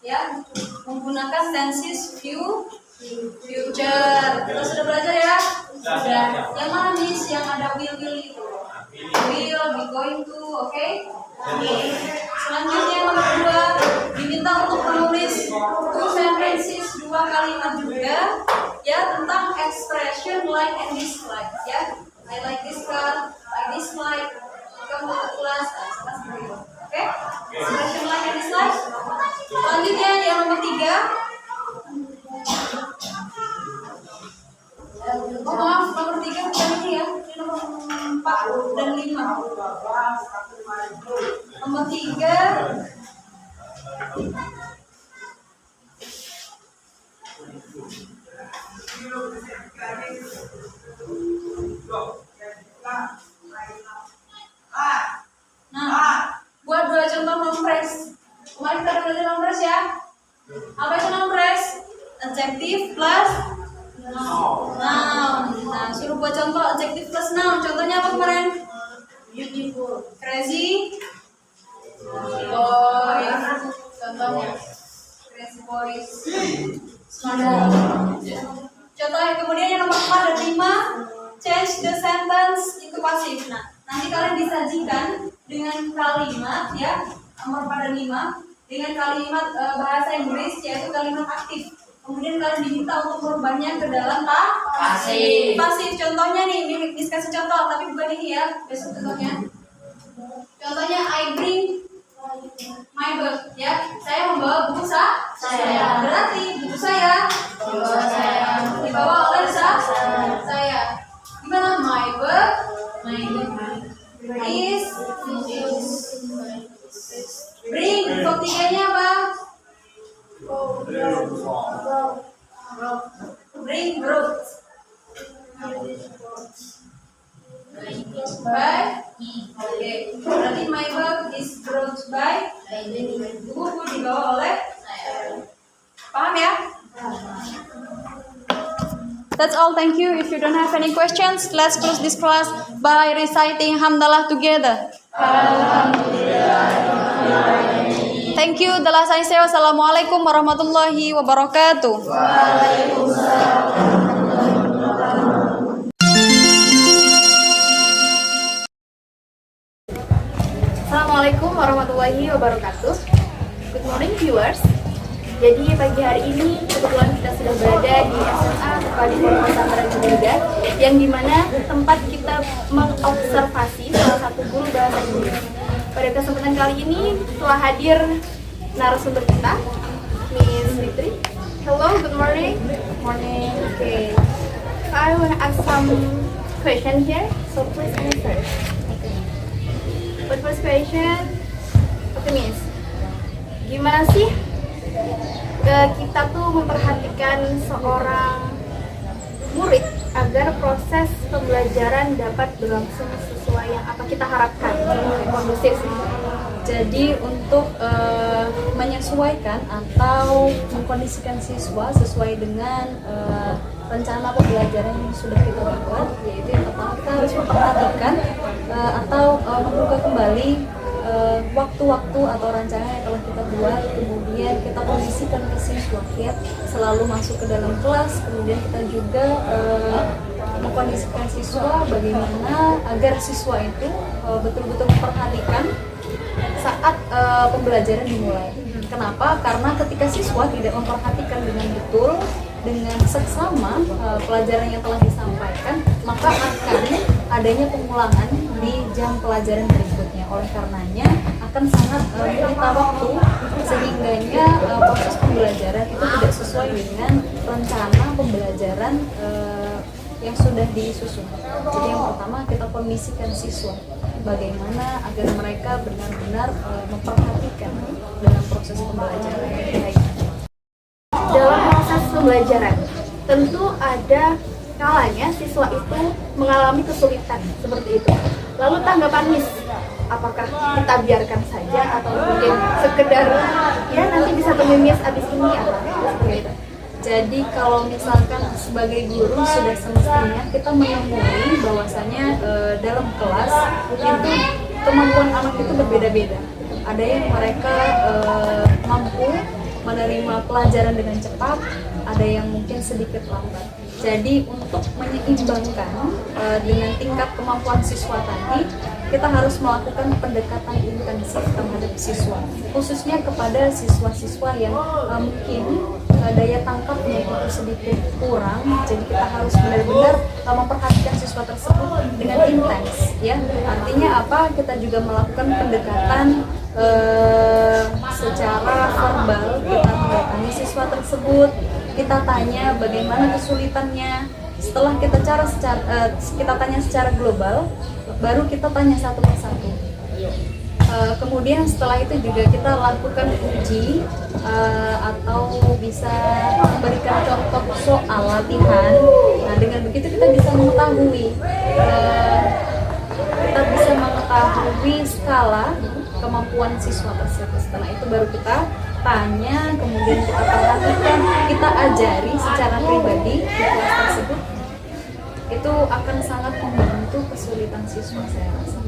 ya menggunakan tenses future. Kita sudah belajar ya? Sudah. Yang mana Miss? Yang ada will itu. Will, be going to, oke? Selanjutnya nomor 2 diminta untuk menulis two sentences, dua kalimat juga ya tentang expression like and dislike ya. I like this car, I dislike. Kamu ke kelas, oke? Expression like and dislike. Selanjutnya yang nomor 3. Oh maaf, nomor 3 bukan ini ya. Ini nomor 4 dan 5. Nomor 3. Nah, buat dua contoh noun phrase. Kemarin kita belajar noun phrase ya. Apa itu noun phrase? Adjective plus noun. Nah, suruh buat contoh adjective plus noun. Contohnya apa kemarin? Beautiful. Crazy boy. Contohnya crazy boys. Smart. Contoh yang kemudian yang nomor 4 dan 5, change the sentence into passive. Nah, nanti kalian disajikan dengan kalimat ya nomor 4 dan 5 dengan kalimat bahasa Inggris yaitu kalimat aktif. Kemudian kalian diminta untuk merubahnya ke dalam Pasif. Pasif. Contohnya nih, Miss kasih contoh tapi bukan ini ya. Besok contohnya. Contohnya I bring my book ya. Saya membawa buku saya. Berarti buku saya dibawa oleh saya. Gimana my book? My book is bring. Verb 3-nya apa? Bring brought by oke. Berarti my book is brought by buku dibawa oleh saya. Paham ya? That's all. Thank you. If you don't have any questions, let's close this class by reciting hamdalah together. Thank you. Dalah saya. Wassalamualaikum warahmatullahi wabarakatuh. Assalamualaikum warahmatullahi wabarakatuh. Good morning viewers. Jadi pagi hari ini kebetulan kita sudah berada di SMA Kepadi Pondok Pesantren Cempedak, yang dimana tempat kita mengobservasi salah satu guru bahasa Inggris. Pada kesempatan kali ini telah hadir narasumber kita, Miss Fitri. Hello, good morning. Morning. Okay. I want to ask some question here, so please answer. Okay. But first question, okay Miss, gimana sih kita tuh memperhatikan seorang murid agar proses pembelajaran dapat berlangsung sesuai yang apa kita harapkan, kondusif. Jadi untuk menyesuaikan atau mengkondisikan siswa sesuai dengan rencana pembelajaran yang sudah kita buat, yaitu yang pertama kita harus memperhatikan atau membuka kembali waktu-waktu atau rancangan yang telah kita buat, kemudian kita kondisikan ke siswa ya, selalu masuk ke dalam kelas, kemudian kita juga mengkondisikan siswa bagaimana agar siswa itu betul-betul memperhatikan saat pembelajaran dimulai. Kenapa? Karena ketika siswa tidak memperhatikan dengan betul, dengan seksama pelajaran yang telah disampaikan, maka akan adanya pengulangan di jam pelajaran berikutnya. Oleh karenanya akan sangat menyita waktu, sehingganya proses pembelajaran itu tidak sesuai dengan rencana pembelajaran yang sudah disusun. Jadi yang pertama kita kondisikan siswa bagaimana agar mereka benar-benar memperhatikan dalam proses pembelajaran. Dalam proses pembelajaran, tentu ada kalanya siswa itu mengalami kesulitan seperti itu. Lalu tanggapan Miss, apakah kita biarkan saja atau mungkin sekedar ya nanti bisa temui Miss abis ini atau seperti itu? Jadi kalau misalkan sebagai guru sudah semestinya kita menemui bahwasanya dalam kelas itu kemampuan anak itu berbeda-beda. Ada yang mereka mampu menerima pelajaran dengan cepat, ada yang mungkin sedikit lambat. Jadi untuk menyeimbangkan dengan tingkat kemampuan siswa tadi, kita harus melakukan pendekatan intensif terhadap siswa, khususnya kepada siswa-siswa yang mungkin daya tangkapnya itu sedikit kurang. Jadi kita harus benar-benar memperhatikan siswa tersebut dengan intens, ya. Artinya apa? Kita juga melakukan pendekatan secara verbal. Kita mendatangi siswa tersebut, kita tanya bagaimana kesulitannya. Setelah kita tanya secara global, baru kita tanya satu persatu. Kemudian setelah itu juga kita lakukan uji atau bisa memberikan contoh soal latihan. Nah, dengan begitu kita bisa mengetahui skala kemampuan siswa tersebut. Setelah itu baru kita tanya, kemudian kita perhatikan, kita ajari secara pribadi di kelas tersebut. Itu akan sangat membantu kesulitan siswa, saya rasa.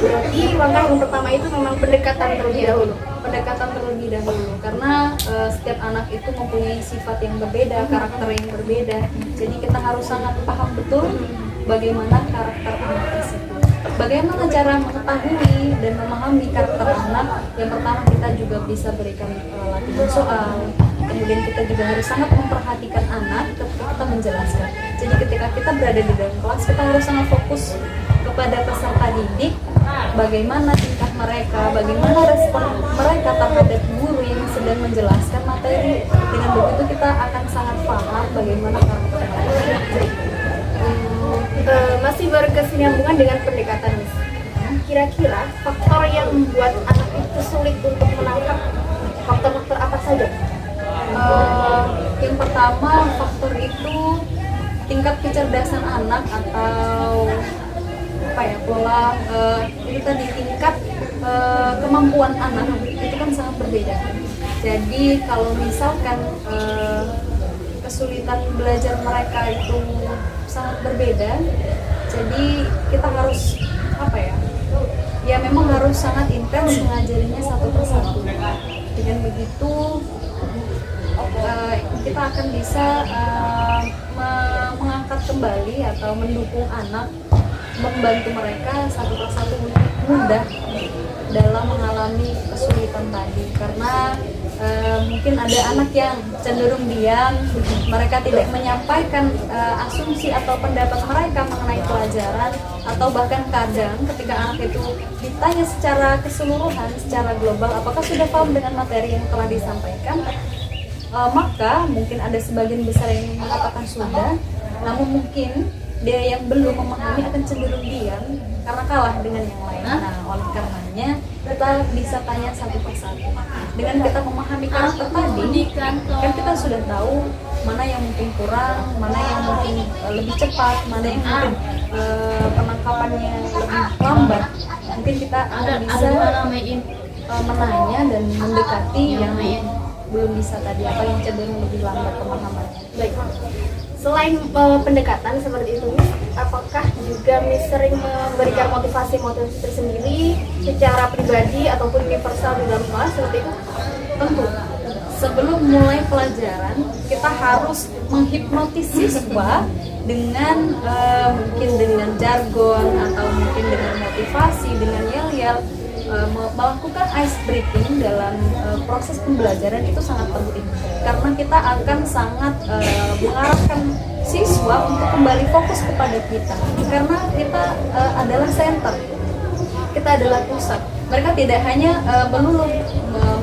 Berarti langkah yang pertama itu memang pendekatan terlebih dahulu. Pendekatan terlebih dahulu, karena setiap anak itu mempunyai sifat yang berbeda, karakter yang berbeda. Jadi kita harus sangat paham betul bagaimana karakter anak tersebut. Bagaimana cara mengetahui dan memahami karakter anak? Yang pertama kita juga bisa berikan latihan soal. Kemudian kita juga harus sangat memperhatikan anak ketika kita menjelaskan. Jadi ketika kita berada di dalam kelas, kita harus sangat fokus kepada peserta didik, bagaimana tingkah mereka, bagaimana respon mereka terhadap guru yang sedang menjelaskan materi. Dengan begitu kita akan sangat paham bagaimana karakter mereka. Masih berkesinambungan dengan pendekatan Miss. Kira-kira faktor yang membuat anak itu sulit untuk menangkap, faktor-faktor apa saja? Yang pertama faktor itu tingkat kecerdasan anak atau pola itu tadi tingkat kemampuan anak itu kan sangat berbeda. Jadi kalau misalkan kesulitan belajar mereka itu sangat berbeda, jadi kita harus ya memang harus sangat intens mengajarinya satu persatu. Dengan begitu kita akan bisa mengangkat kembali atau mendukung anak, membantu mereka satu persatu mudah dalam mengalami kesulitan tadi. Karena mungkin ada anak yang cenderung diam, mereka tidak menyampaikan asumsi atau pendapat mereka mengenai pelajaran, atau bahkan kadang ketika anak itu ditanya secara keseluruhan, secara global, apakah sudah paham dengan materi yang telah disampaikan, maka mungkin ada sebagian besar yang mengatakan sudah, namun mungkin dia yang belum memahami akan cenderung diam karena kalah dengan yang lain. Nah, oleh karenanya kita bisa tanya satu persatu. Dengan kita memahami karakter tadi, kan kita sudah tahu mana yang mungkin kurang, mana yang mungkin lebih cepat, mana yang mungkin penangkapannya lebih lambat. Mungkin kita akan bisa menanya dan mendekati yang belum bisa tadi, apa yang cenderung lebih lambat pemahamannya. Baik. Selain pendekatan seperti itu, apakah juga Miss sering memberikan motivasi tersendiri secara pribadi ataupun universal di dalam kelas seperti itu? Tentu. Sebelum mulai pelajaran, kita harus menghipnotis siswa dengan mungkin dengan jargon atau mungkin dengan motivasi, dengan yel-yel. melakukan ice breaking dalam proses pembelajaran itu sangat penting karena kita akan sangat mengarahkan siswa untuk kembali fokus kepada kita karena kita adalah center, kita adalah pusat. Mereka tidak hanya melulu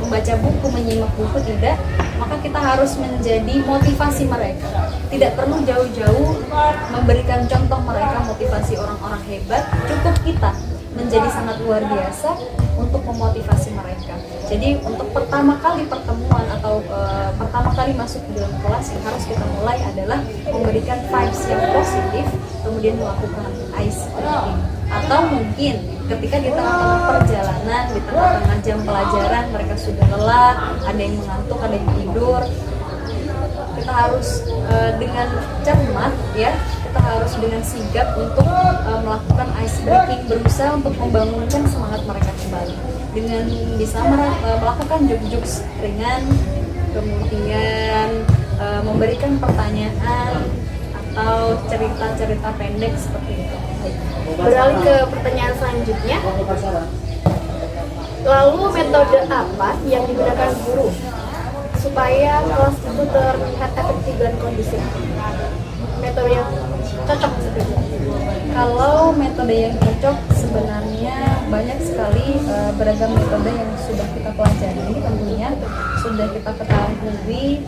membaca buku, menyimak buku, tidak, maka kita harus menjadi motivasi mereka. Tidak perlu jauh-jauh memberikan contoh mereka motivasi orang-orang hebat, cukup kita menjadi sangat luar biasa untuk memotivasi mereka. Jadi untuk pertama kali pertemuan atau pertama kali masuk ke dalam kelas yang harus kita mulai adalah memberikan vibes yang positif, kemudian melakukan ice breaking. Atau mungkin ketika di tengah-tengah perjalanan, di tengah-tengah jam pelajaran mereka sudah lelah, ada yang mengantuk, ada yang tidur, kita harus dengan cermat ya, kita harus dengan sigap untuk melakukan ice breaking, berusaha untuk membangunkan semangat mereka kembali dengan bisa melakukan jokes ringan, kemudian memberikan pertanyaan atau cerita-cerita pendek seperti itu. Beralih ke pertanyaan selanjutnya, lalu metode apa yang digunakan guru supaya kelas itu terlihat efektif dan kondusif? Metode yang cocok sebenarnya. Kalau metode yang cocok sebenarnya banyak sekali beragam metode yang sudah kita pelajari, tentunya sudah kita ketahui,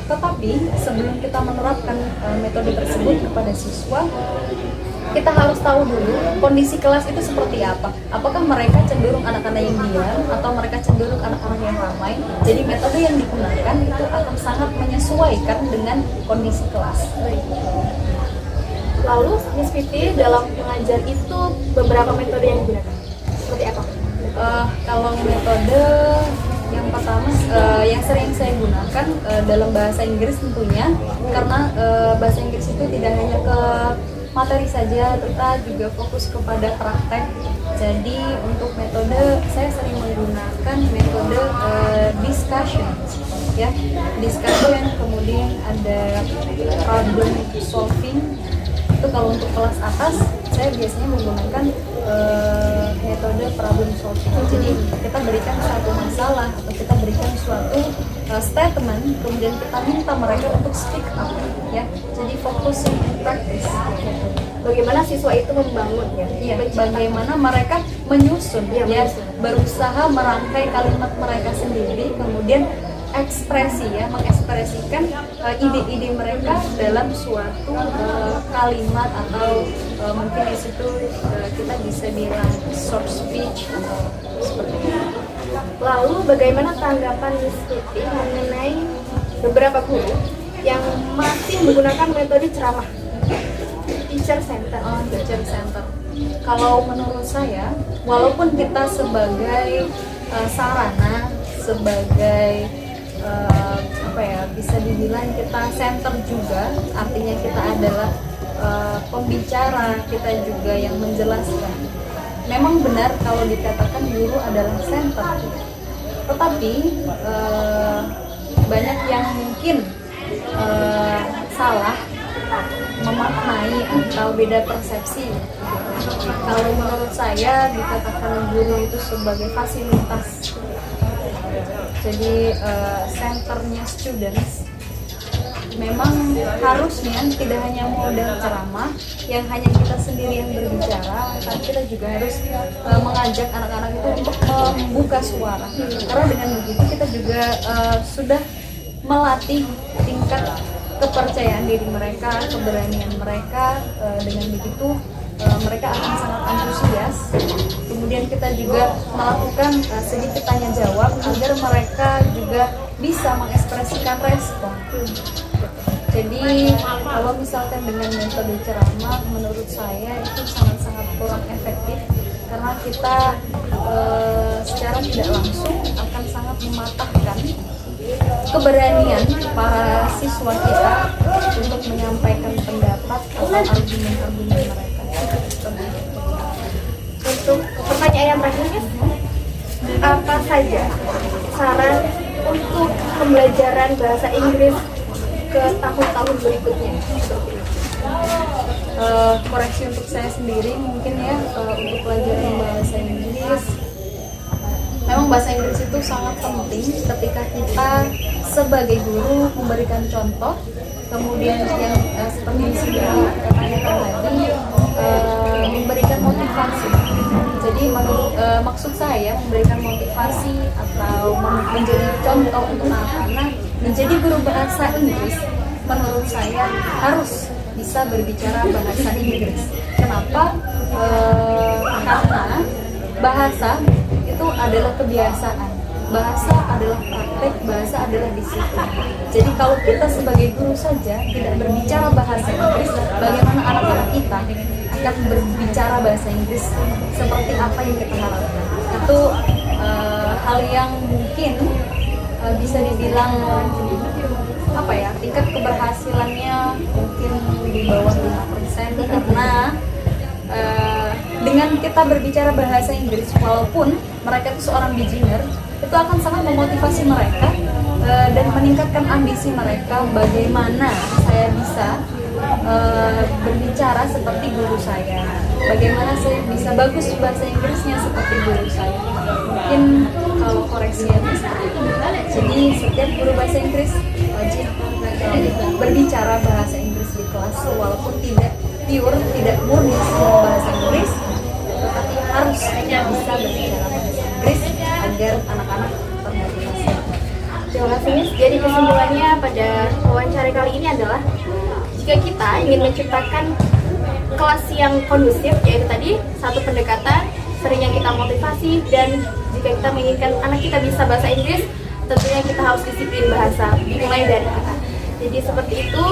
tetapi sebelum kita menerapkan metode tersebut kepada siswa, kita harus tahu dulu kondisi kelas itu seperti apa. Apakah mereka cenderung anak-anak yang diam atau mereka cenderung anak-anak yang ramai. Jadi metode yang digunakan itu akan sangat menyesuaikan dengan kondisi kelas. Lalu Miss Vivi dalam mengajar itu beberapa metode yang digunakan. Seperti apa? Kalau metode yang pertama yang sering saya gunakan dalam bahasa Inggris tentunya, karena bahasa Inggris itu tidak hanya ke materi saja, kita juga fokus kepada praktek. Jadi untuk metode saya sering menggunakan metode discussion, ya, discussion, kemudian ada problem solving. Itu kalau untuk kelas atas saya biasanya menggunakan metode problem solving. Jadi kita berikan suatu masalah atau kita berikan suatu statement, kemudian kita minta mereka untuk speak up, ya. Jadi focusing in practice. Bagaimana siswa itu membangun ya? Iya, bagaimana mereka menyusun, ya, berusaha merangkai kalimat mereka sendiri, kemudian ekspresi, ya, mengekspresikan ide-ide mereka dalam suatu kalimat atau mungkin di situ kita bisa bilang short speech atau seperti itu. Lalu bagaimana tanggapan Miss Vivi mengenai beberapa guru yang masih menggunakan metode ceramah, teacher center? Teacher center. Kalau menurut saya, walaupun kita sebagai sarana, sebagai bisa dibilang kita center juga, artinya kita adalah pembicara, kita juga yang menjelaskan. Memang benar kalau dikatakan guru adalah center, tetapi banyak yang mungkin salah memaknai atau beda persepsi. Kalau menurut saya dikatakan guru itu sebagai fasilitas. Jadi centernya students memang harusnya tidak hanya modal ceramah yang hanya kita sendiri yang berbicara, tapi kita juga harus mengajak anak-anak itu untuk membuka suara. Karena dengan begitu kita juga sudah melatih tingkat kepercayaan diri mereka, keberanian mereka. Dengan begitu mereka akan sangat antusias. Kemudian kita juga melakukan sedikit tanya jawab agar mereka juga bisa mengekspresikan respon. Jadi kalau misalkan dengan metode ceramah, menurut saya itu sangat-sangat kurang efektif karena kita secara tidak langsung akan sangat mematahkan keberanian para siswa kita untuk menyampaikan pendapat atau argumen-argumen mereka. Untuk pertanyaan yang terakhir, apa saja saran untuk pembelajaran bahasa Inggris ke tahun-tahun berikutnya? Koreksi untuk saya sendiri mungkin ya, untuk pelajaran bahasa Inggris memang bahasa Inggris itu sangat penting ketika kita sebagai guru memberikan contoh, kemudian yang seperti di sini katakan tadi memberikan motivasi. Jadi maksud saya memberikan motivasi atau menjadi contoh untuk anak-anak menjadi guru bahasa Inggris. Menurut saya harus bisa berbicara bahasa Inggris. Kenapa? Karena bahasa itu adalah kebiasaan. Bahasa adalah praktek, bahasa adalah disiplin. Jadi kalau kita sebagai guru saja tidak berbicara bahasa Inggris, bagaimana anak-anak kita akan berbicara bahasa Inggris seperti apa yang kita harapkan? Itu hal yang mungkin bisa dibilang apa ya, tingkat keberhasilannya mungkin di bawah 5% karena dengan kita berbicara bahasa Inggris walaupun mereka itu seorang beginner, itu akan sangat memotivasi mereka dan meningkatkan ambisi mereka bagaimana saya bisa berbicara seperti guru saya, bagaimana saya bisa bagus bahasa Inggrisnya seperti guru saya. Mungkin kalau koreksinya seperti itu. Jadi setiap guru bahasa Inggris wajib berbicara bahasa Inggris di kelas walaupun tidak pure, tidak murni semua bahasa Inggris, tetapi harus bisa berbicara bahasa Inggris agar anak-anak termotivasi. Terima kasih Miss. Jadi kesimpulannya pada wawancara kali ini adalah jika kita ingin menciptakan kelas yang kondusif, yaitu tadi satu pendekatan, seringnya kita motivasi, dan jika kita menginginkan anak kita bisa bahasa Inggris, tentunya kita harus disiplin bahasa, dimulai dari kata. Jadi seperti itu.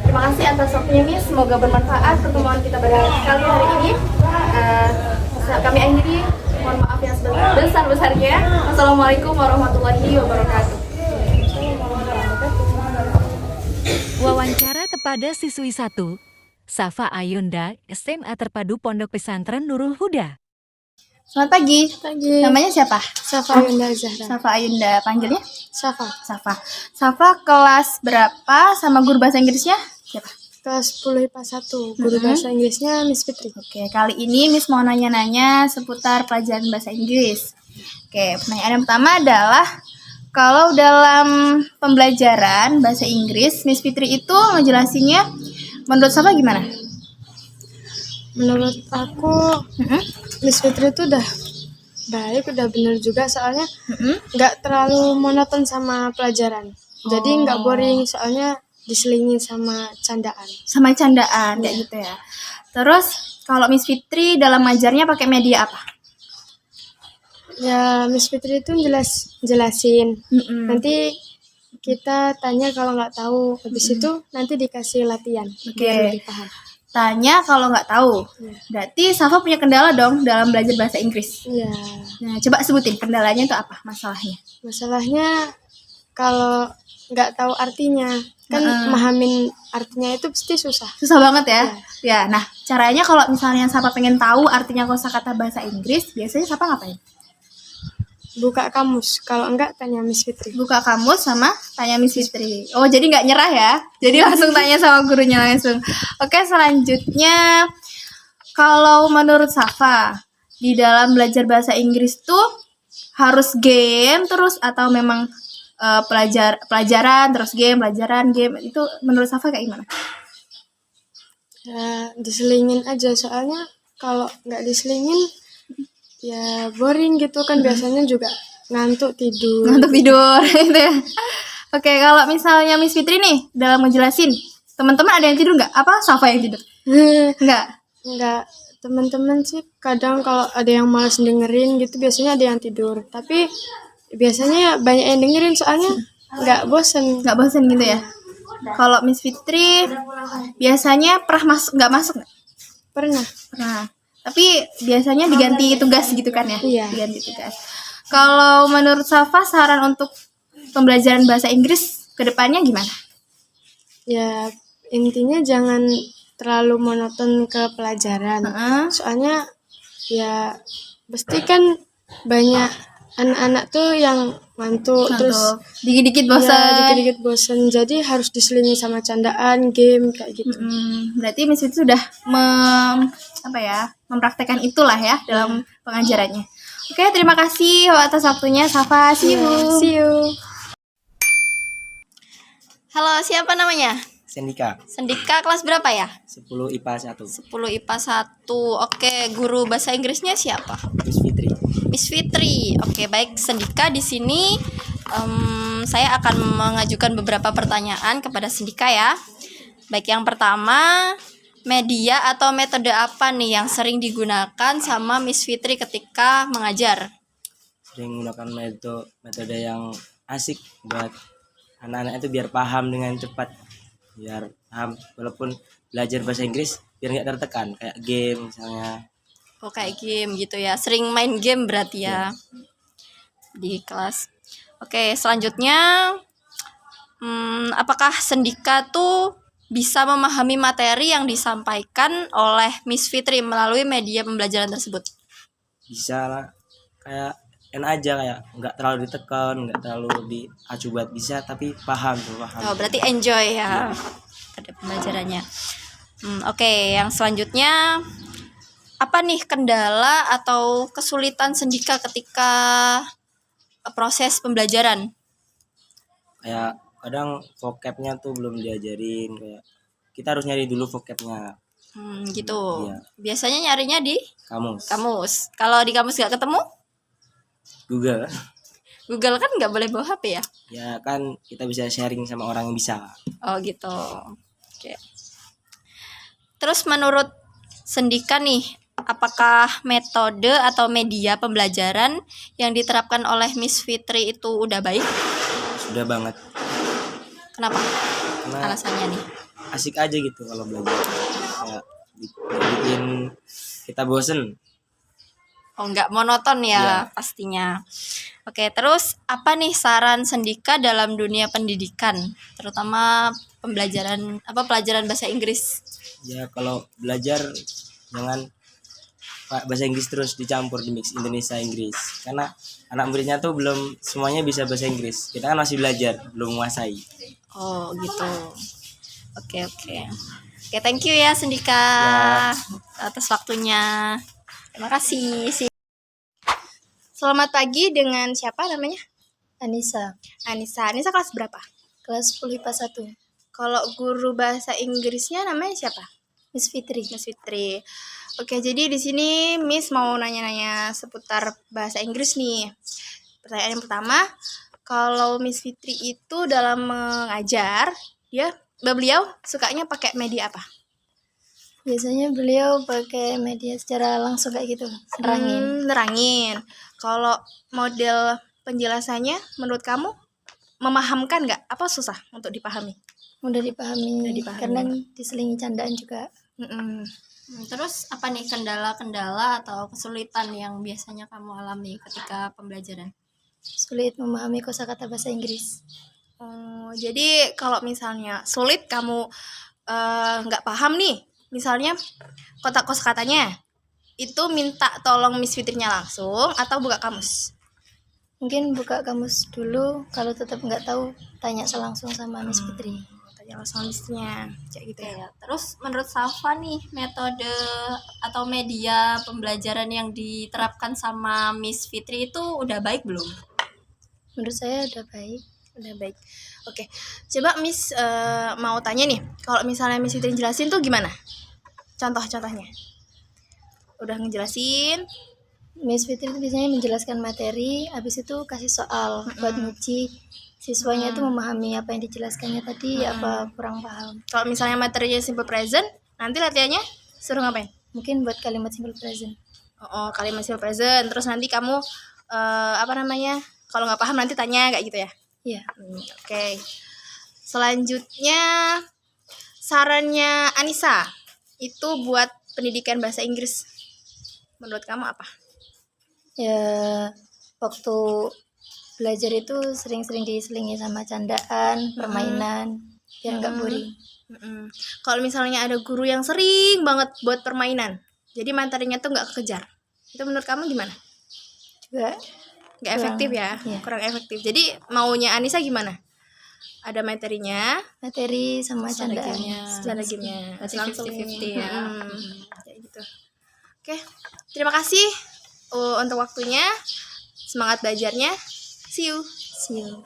Terima kasih atas waktunya Miss. Semoga bermanfaat pertemuan kita pada kali hari ini. Kami akhiri. Mohon maaf yang sebesar-besarnya. Wassalamualaikum warahmatullahi wabarakatuh. Wawancara kepada siswi 1, Safa Ayunda, SMA Terpadu Pondok Pesantren Nurul Huda. Selamat pagi. Pagi. Namanya siapa? Safa Ayunda Zahra. Safa Ayunda. Panggilnya? Safa. Safa kelas berapa sama guru bahasa Inggrisnya? Siapa? Kelas 10 IPA 1. Guru bahasa Inggrisnya Miss Fitri. Oke, kali ini Miss mau nanya-nanya seputar pelajaran bahasa Inggris. Oke, pertanyaan yang pertama adalah kalau dalam pembelajaran bahasa Inggris, Miss Fitri itu ngejelasinnya menurut Safa gimana? Menurut aku Miss Fitri itu udah baik, udah bener juga, soalnya nggak terlalu monoton sama pelajaran. Jadi nggak boring, soalnya diselingin sama candaan. Sama candaan kayak gitu ya. Terus kalau Miss Fitri dalam ngajarnya pakai media apa? Ya Miss Fitri itu jelasin. Nanti kita tanya kalau nggak tahu, habis itu nanti dikasih latihan biar lebih paham. Tanya kalau nggak tahu. Berarti Safa punya kendala dong dalam belajar bahasa Inggris. Iya. Nah, coba sebutin kendalanya itu apa masalahnya? Masalahnya kalau nggak tahu artinya, kan memahamin artinya itu pasti susah. Susah banget ya. Ya, nah caranya kalau misalnya Safa pengen tahu artinya kosakata bahasa Inggris, biasanya Safa ngapain? Buka kamus, kalau enggak tanya Miss Fitri. Buka kamus sama tanya Miss Fitri. Oh, jadi nggak nyerah ya? Jadi langsung tanya sama gurunya langsung. Oke, selanjutnya kalau menurut Safa di dalam belajar bahasa Inggris tuh harus game terus atau memang pelajaran terus game, pelajaran game, itu menurut Safa kayak gimana? Ya diselingin aja, soalnya kalau nggak diselingin ya boring gitu kan, biasanya juga ngantuk tidur gitu ya. Oke, kalau misalnya Miss Fitri nih dalam ngejelasin, teman-teman ada yang tidur nggak? Apa Safa yang tidur? Nggak. Teman-teman sih kadang kalau ada yang malas dengerin gitu, biasanya ada yang tidur, tapi biasanya banyak yang dengerin soalnya nggak bosen gitu ya. Kalau Miss Fitri biasanya pernah nggak masuk nggak? Pernah. Tapi biasanya diganti tugas gitu kan ya? Iya. Diganti tugas. Kalau menurut Safa saran untuk pembelajaran bahasa Inggris ke depannya gimana? Ya intinya jangan terlalu monoton ke pelajaran. Soalnya ya pasti kan banyak anak-anak tuh yang ngantuk, terus dikit-dikit bosan. Jadi harus diselingi sama candaan, game kayak gitu. Berarti Miss itu sudah mempraktekkan itulah ya dalam pengajarannya. Oke, terima kasih atas waktunya Safa. See you. See you. Halo, siapa namanya? Sendika Sendika, kelas berapa ya? 10 IPA 1. 10 IPA 1. Oke, guru bahasa Inggrisnya siapa? Miss Fitri. Miss Fitri. Oke, baik Sendika, di sini saya akan mengajukan beberapa pertanyaan kepada Sendika ya. Baik, yang pertama, media atau metode apa nih yang sering digunakan sama Miss Fitri ketika mengajar? Sering menggunakan metode yang asik buat anak-anak itu biar paham dengan cepat. Biar paham walaupun belajar bahasa Inggris biar nggak tertekan kayak game misalnya. Oh, kayak game gitu ya. Sering main game berarti ya di kelas. Oke, selanjutnya apakah Sendika tuh bisa memahami materi yang disampaikan oleh Miss Fitri melalui media pembelajaran tersebut? Bisa lah, kayak enak aja, kayak nggak terlalu ditekan, nggak terlalu diacu buat bisa, tapi paham. Oh, berarti enjoy ya pada pembelajarannya. Oke, yang selanjutnya, apa nih kendala atau kesulitan Sendika ketika proses pembelajaran? Kayak kadang vocabnya tuh belum diajarin, kayak kita harus nyari dulu vocabnya. Gitu. Iya. Biasanya nyarinya di Kamus. Kalau di kamus nggak ketemu, Google. Google kan nggak boleh bawa HP ya? Ya kan kita bisa sharing sama orang yang bisa. Oh gitu. Oke. Terus menurut Sendika nih, apakah metode atau media pembelajaran yang diterapkan oleh Miss Fitri itu udah baik? Sudah banget. Kenapa? Karena Alasannya nih. asik aja gitu kalau belajar. Kayak bikin kita bosen. Oh, nggak monoton ya Iya. pastinya. Oke, terus apa nih saran Sendika dalam dunia pendidikan, terutama pelajaran bahasa Inggris? Ya kalau belajar jangan bahasa Inggris terus dicampur di mix Indonesia Inggris. Karena anak muridnya tuh belum semuanya bisa bahasa Inggris. Kita kan masih belajar, belum menguasai. Oh, gitu. Oke. Oke, thank you ya Sendika atas waktunya. Terima kasih. Selamat pagi, dengan siapa namanya? Anissa, Anissa kelas berapa? kelas 10 IPA 1. Kalau guru bahasa Inggrisnya namanya siapa? Miss Fitri. Miss Fitri. Oke, jadi di sini Miss mau nanya-nanya seputar bahasa Inggris nih. Pertanyaan yang pertama, kalau Miss Fitri itu dalam mengajar, beliau sukanya pakai media apa? Biasanya beliau pakai media secara langsung kayak gitu, nerangin. Nerangin. Kalau model penjelasannya menurut kamu memahamkan nggak? Apa susah untuk dipahami? Mudah dipahami, Mudah dipahami. karena diselingi candaan juga. Terus apa nih kendala-kendala atau kesulitan yang biasanya kamu alami ketika pembelajaran? Sulit memahami kosakata bahasa Inggris. Jadi kalau misalnya sulit kamu nggak paham nih, misalnya kotak kosakatanya, itu minta tolong Miss Fitrinya langsung atau buka kamus? Mungkin buka kamus dulu, kalau tetap nggak tahu tanya langsung sama Miss Fitri. Tanya langsung Miss-nya, kayak gitu ya. Terus menurut Safa nih, metode atau media pembelajaran yang diterapkan sama Miss Fitri itu udah baik belum? Menurut saya udah baik. Udah baik. Oke, coba Miss mau tanya nih, kalau misalnya Miss Fitri jelasin tuh gimana? Contoh-contohnya. Udah ngejelasin. Miss Fitri itu biasanya menjelaskan materi, habis itu kasih soal buat nguji siswanya itu memahami apa yang dijelaskannya tadi, apa kurang paham. Kalau misalnya materinya simple present, nanti latihannya suruh ngapain? Mungkin buat kalimat simple present. Oh, kalimat simple present. Terus nanti kamu kalau nggak paham nanti tanya kayak gitu ya? Iya. Oke. Selanjutnya sarannya Anissa itu buat pendidikan bahasa Inggris. Menurut kamu apa? Ya, waktu belajar itu sering-sering diselingi sama candaan, permainan, biar nggak boring. Kalau misalnya ada guru yang sering banget buat permainan, jadi materinya tuh nggak kekejar, itu menurut kamu gimana? Juga Nggak efektif ya? iya. Kurang efektif. Jadi maunya Anissa gimana? Ada materinya, materi sama ada candaan. gamenya, Berarti langsung 50-50 ya. Kayak gitu. Oke, terima kasih untuk waktunya. Semangat belajarnya. See you. See you.